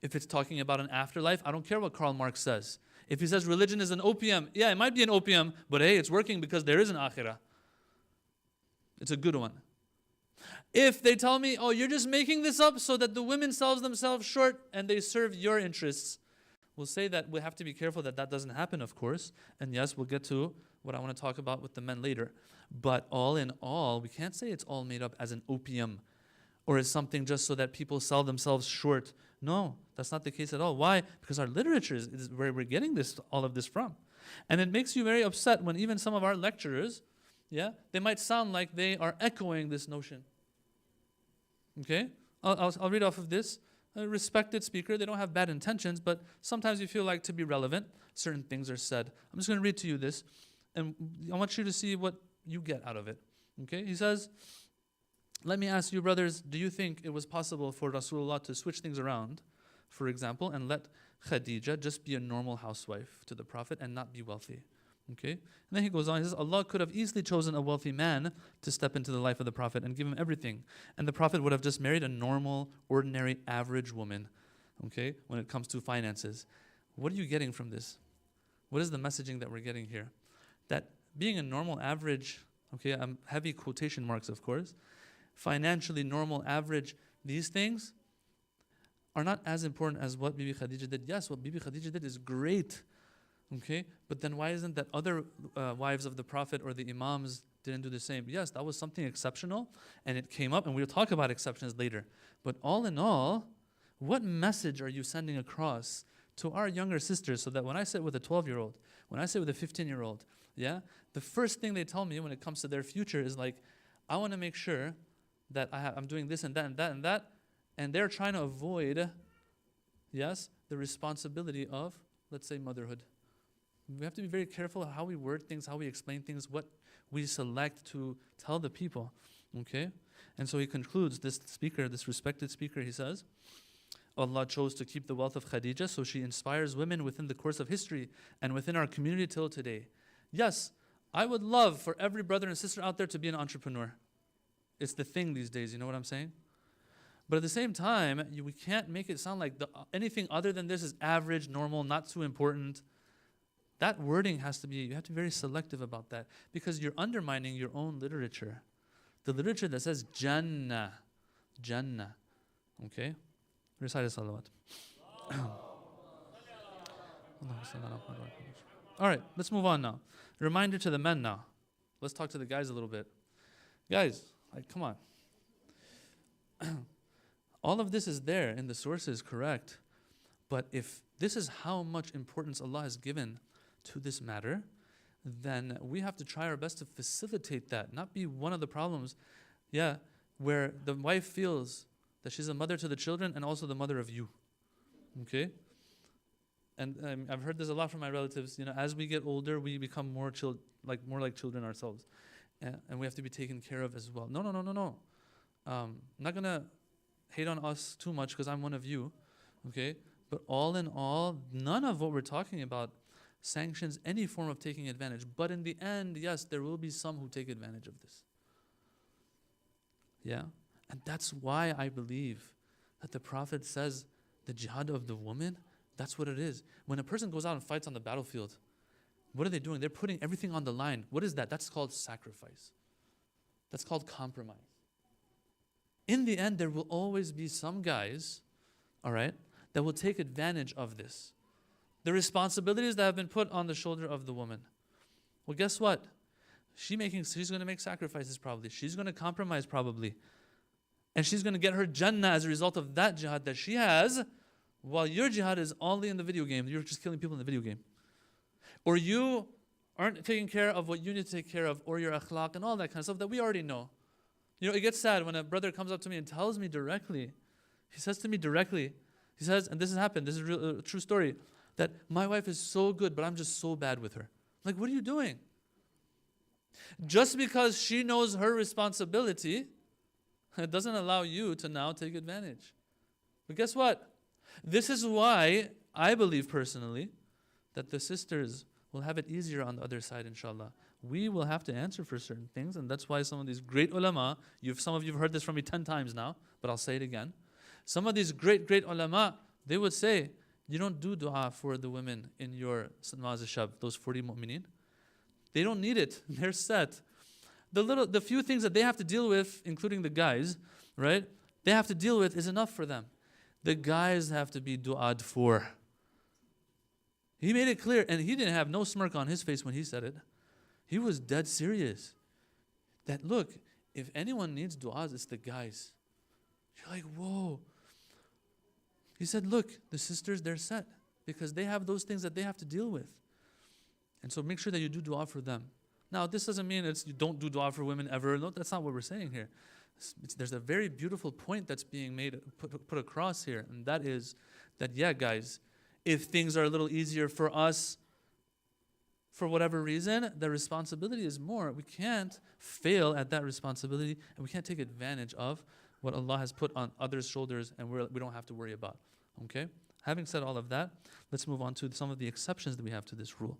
If it's talking about an afterlife, I don't care what Karl Marx says. If he says religion is an opium, yeah, it might be an opium, but hey, it's working because there is an akhirah. It's a good one. If they tell me, oh, you're just making this up so that the women sell themselves short and they serve your interests, we'll say that we have to be careful that doesn't happen, of course. And yes, we'll get to what I want to talk about with the men later. But all in all, we can't say it's all made up as an opium or as something just so that people sell themselves short. No, that's not the case at all. Why? Because our literature is where we're getting all of this from. And it makes you very upset when even some of our lecturers, they might sound like they are echoing this notion. Okay? I'll read off of this. A respected speaker, they don't have bad intentions, but sometimes you feel like to be relevant, certain things are said. I'm just going to read to you this, and I want you to see what you get out of it. Okay? He says, let me ask you, brothers, do you think it was possible for Rasulullah to switch things around, for example, and let Khadija just be a normal housewife to the Prophet and not be wealthy? Okay? And then he goes on, he says, Allah could have easily chosen a wealthy man to step into the life of the Prophet and give him everything. And the Prophet would have just married a normal, ordinary, average woman, okay, when it comes to finances. What are you getting from this? What is the messaging that we're getting here? That being a normal, average, okay, heavy quotation marks, of course, financially normal, average, these things are not as important as what Bibi Khadija did. Yes, what Bibi Khadija did is great. Okay, but then why isn't that other wives of the Prophet or the Imams didn't do the same? Yes, that was something exceptional, and it came up, and we'll talk about exceptions later. But all in all, what message are you sending across to our younger sisters so that when I sit with a 12-year-old, when I sit with a 15-year-old, yeah, the first thing they tell me when it comes to their future is like, I want to make sure that I'm doing this and that and that and that, and they're trying to avoid, yes, the responsibility of, let's say, motherhood. We have to be very careful how we word things, how we explain things, what we select to tell the people, okay? And so he concludes, this speaker, this respected speaker, he says, Allah chose to keep the wealth of Khadija, so she inspires women within the course of history and within our community till today. Yes, I would love for every brother and sister out there to be an entrepreneur. It's the thing these days, you know what I'm saying? But at the same time, we can't make it sound like anything other than this is average, normal, not too important. That wording has to be, you have to be very selective about that, because you're undermining your own literature. The literature that says Jannah, Jannah, okay? Recite a salawat. All right, let's move on now. Reminder to the men now. Let's talk to the guys a little bit. Guys, come on. All of this is there in the sources, correct? But if this is how much importance Allah has given to this matter, then we have to try our best to facilitate that, not be one of the problems, where the wife feels that she's a mother to the children and also the mother of you, okay? And I've heard this a lot from my relatives. You know, as we get older, we become more like children ourselves, and we have to be taken care of as well. No. I'm not gonna hate on us too much because I'm one of you, okay? But all in all, none of what we're talking about sanctions any form of taking advantage. But in the end, yes, there will be some who take advantage of this. Yeah? And that's why I believe that the Prophet says the jihad of the woman, that's what it is. When a person goes out and fights on the battlefield, what are they doing? They're putting everything on the line. What is that? That's called sacrifice. That's called compromise. In the end, there will always be some guys, all right, that will take advantage of this. The responsibilities that have been put on the shoulder of the woman. Well, guess what? She's going to make sacrifices probably. She's going to compromise probably. And she's going to get her Jannah as a result of that jihad that she has, while your jihad is only in the video game. You're just killing people in the video game. Or you aren't taking care of what you need to take care of, or your akhlaq and all that kind of stuff that we already know. You know, it gets sad when a brother comes up to me and tells me directly, he says to me directly, he says, and this has happened, this is a true story, that my wife is so good, but I'm just so bad with her. Like, what are you doing? Just because she knows her responsibility, it doesn't allow you to now take advantage. But guess what? This is why I believe personally that the sisters will have it easier on the other side, inshallah. We will have to answer for certain things, and that's why some of these great ulama, some of you have heard this from me 10 times now, but I'll say it again. Some of these great ulama, they would say, you don't do dua for the women in your namaz al-shab, those 40 mu'mineen. They don't need it. They're set. The few things that they have to deal with, including the guys, right? They have to deal with is enough for them. The guys have to be du'a'd for. He made it clear, and he didn't have no smirk on his face when he said it. He was dead serious. That look, if anyone needs du'as, it's the guys. You're like, whoa. He said, look, the sisters, they're set because they have those things that they have to deal with. And so make sure that you do dua for them. Now, this doesn't mean you don't do dua for women ever. No, that's not what we're saying here. There's a very beautiful point that's being put across here, and that is that, yeah, guys, if things are a little easier for us, for whatever reason, the responsibility is more. We can't fail at that responsibility, and we can't take advantage of what Allah has put on others' shoulders and we don't have to worry about. Okay? Having said all of that, let's move on to some of the exceptions that we have to this rule.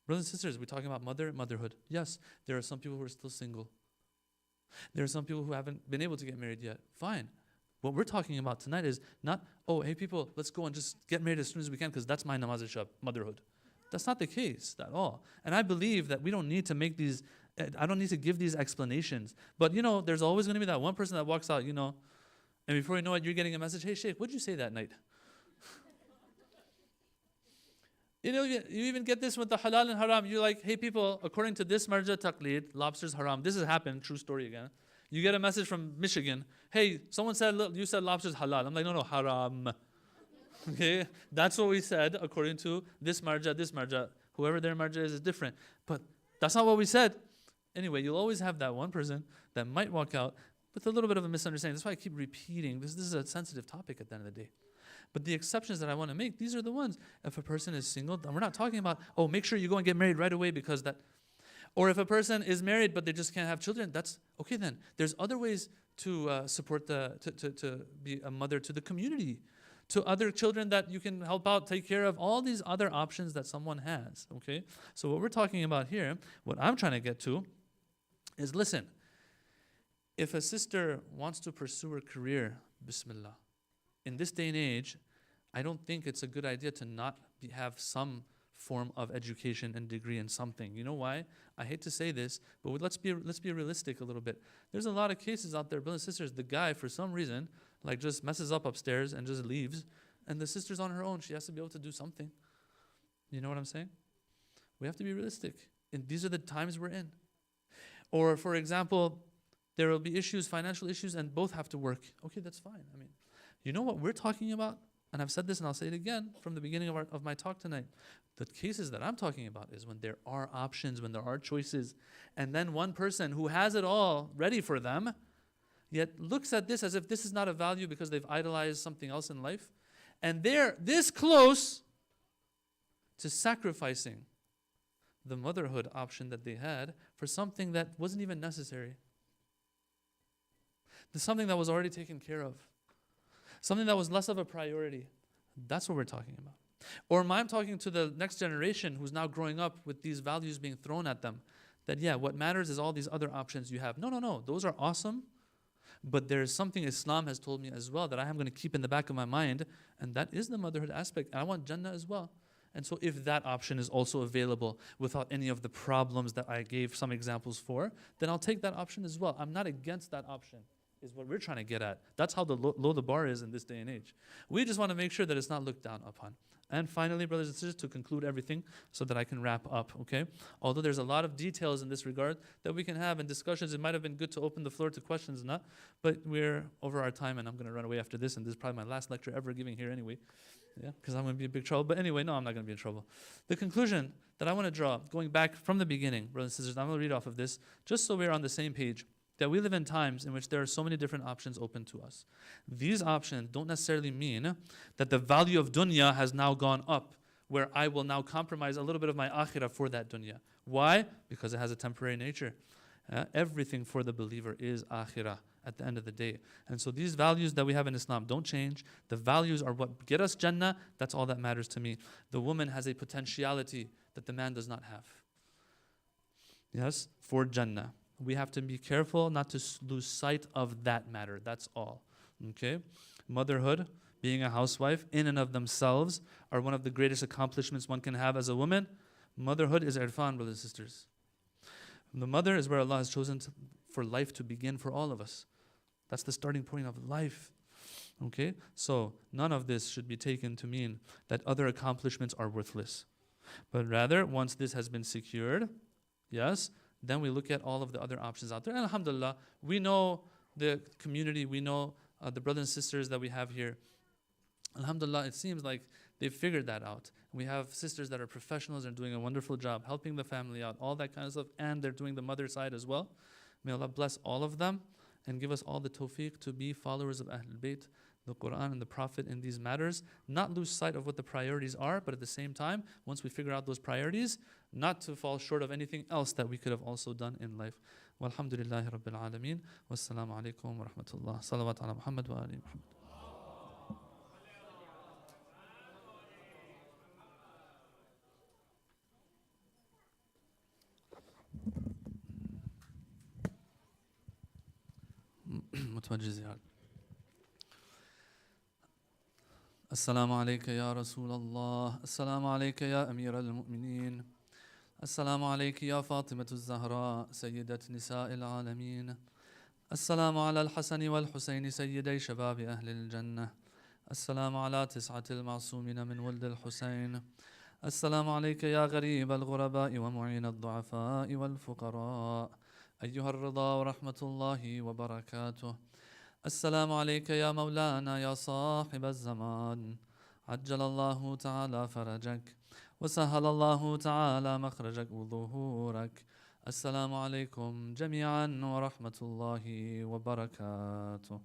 Brothers and sisters, we're talking about motherhood. Yes, there are some people who are still single. There are some people who haven't been able to get married yet. Fine. What we're talking about tonight is not, oh, hey people, let's go and just get married as soon as we can because that's my namaz al-shab, motherhood. That's not the case at all. And I believe that we don't need to make these I don't need to give these explanations. But there's always going to be that one person that walks out, and before you know it, you're getting a message, hey, Sheikh, what did you say that night? You even get this with the halal and haram. You're like, hey, people, according to this marja taqlid, lobster's haram. This has happened, true story again. You get a message from Michigan, hey, someone said, look, you said lobster's halal. I'm like, no, haram. Okay, that's what we said according to this marja. Whoever their marja is different. But that's not what we said. Anyway, you'll always have that one person that might walk out with a little bit of a misunderstanding. That's why I keep repeating. This is a sensitive topic at the end of the day. But the exceptions that I want to make, these are the ones. If a person is single, we're not talking about, make sure you go and get married right away because that. Or if a person is married but they just can't have children, that's okay then. There's other ways to support to be a mother to the community, to other children that you can help out, take care of, all these other options that someone has, okay? So what we're talking about here, what I'm trying to get to is, listen, if a sister wants to pursue her career, bismillah, in this day and age, I don't think it's a good idea to not have some form of education and degree in something. You know why? I hate to say this, but let's be realistic a little bit. There's a lot of cases out there, brothers and sisters, the guy, for some reason, just messes up upstairs and just leaves, and the sister's on her own. She has to be able to do something. You know what I'm saying? We have to be realistic. And these are the times we're in. Or, for example, there will be issues, financial issues, and both have to work. Okay, that's fine. I mean, you know what we're talking about? And I've said this and I'll say it again from the beginning of my talk tonight. The cases that I'm talking about is when there are options, when there are choices, and then one person who has it all ready for them, yet looks at this as if this is not a value because they've idolized something else in life, and they're this close to sacrificing the motherhood option that they had for something that wasn't even necessary. Something that was already taken care of. Something that was less of a priority. That's what we're talking about. Or I'm talking to the next generation who's now growing up with these values being thrown at them. That, what matters is all these other options you have. No. Those are awesome. But there's something Islam has told me as well that I am going to keep in the back of my mind. And that is the motherhood aspect. And I want Jannah as well. And so if that option is also available without any of the problems that I gave some examples for, then I'll take that option as well. I'm not against that option, is what we're trying to get at. That's how low the bar is in this day and age. We just want to make sure that it's not looked down upon. And finally, brothers and sisters, to conclude everything so that I can wrap up, okay? Although there's a lot of details in this regard that we can have in discussions, it might have been good to open the floor to questions, but we're over our time and I'm going to run away after this, and this is probably my last lecture ever giving here anyway, because I'm going to be in big trouble. But anyway, no, I'm not going to be in trouble. The conclusion that I want to draw, going back from the beginning, brothers and sisters, I'm going to read off of this, just so we're on the same page, that we live in times in which there are so many different options open to us. These options don't necessarily mean that the value of dunya has now gone up, where I will now compromise a little bit of my akhirah for that dunya. Why? Because it has a temporary nature. Everything for the believer is akhirah at the end of the day. And so these values that we have in Islam don't change. The values are what get us Jannah. That's all that matters to me. The woman has a potentiality that the man does not have. Yes, for Jannah. We have to be careful not to lose sight of that matter. That's all. Okay? Motherhood, being a housewife, in and of themselves, are one of the greatest accomplishments one can have as a woman. Motherhood is irfan, brothers and sisters. The mother is where Allah has chosen for life to begin for all of us. That's the starting point of life. Okay? So, none of this should be taken to mean that other accomplishments are worthless. But rather, once this has been secured, yes, then we look at all of the other options out there. And alhamdulillah, we know the community, we know the brothers and sisters that we have here. Alhamdulillah, it seems like they've figured that out. We have sisters that are professionals and doing a wonderful job, helping the family out, all that kind of stuff, and they're doing the mother side as well. May Allah bless all of them and give us all the tawfiq to be followers of Ahlul Bayt, the Quran and the Prophet in these matters. Not lose sight of what the priorities are, but at the same time, once we figure out those priorities, not to fall short of anything else that we could have also done in life. Walhamdulillahi Rabbil Alameen. Wassalamu alaikum wa rahmatullah. Salawat ala Muhammad wa ali Muhammad. متوجه السلام عليك يا رسول الله السلام عليك يا أمير المؤمنين السلام عليك يا فاطمة الزهراء سيدة نساء العالمين. السلام على الحسن والحسين سيدي شباب أهل الجنة. السلام على 9 المعصومين من ولد الحسين. السلام عليك يا غريب الغرباء ومعين الضعفاء والفقراء، أيها الرضا ورحمة الله وبركاته. السلام عليك يا مولانا يا صاحب الزمان، عجل الله تعالى فرجك وسهل الله تعالى مخرجك وظهورك. السلام عليكم جميعا ورحمة الله وبركاته.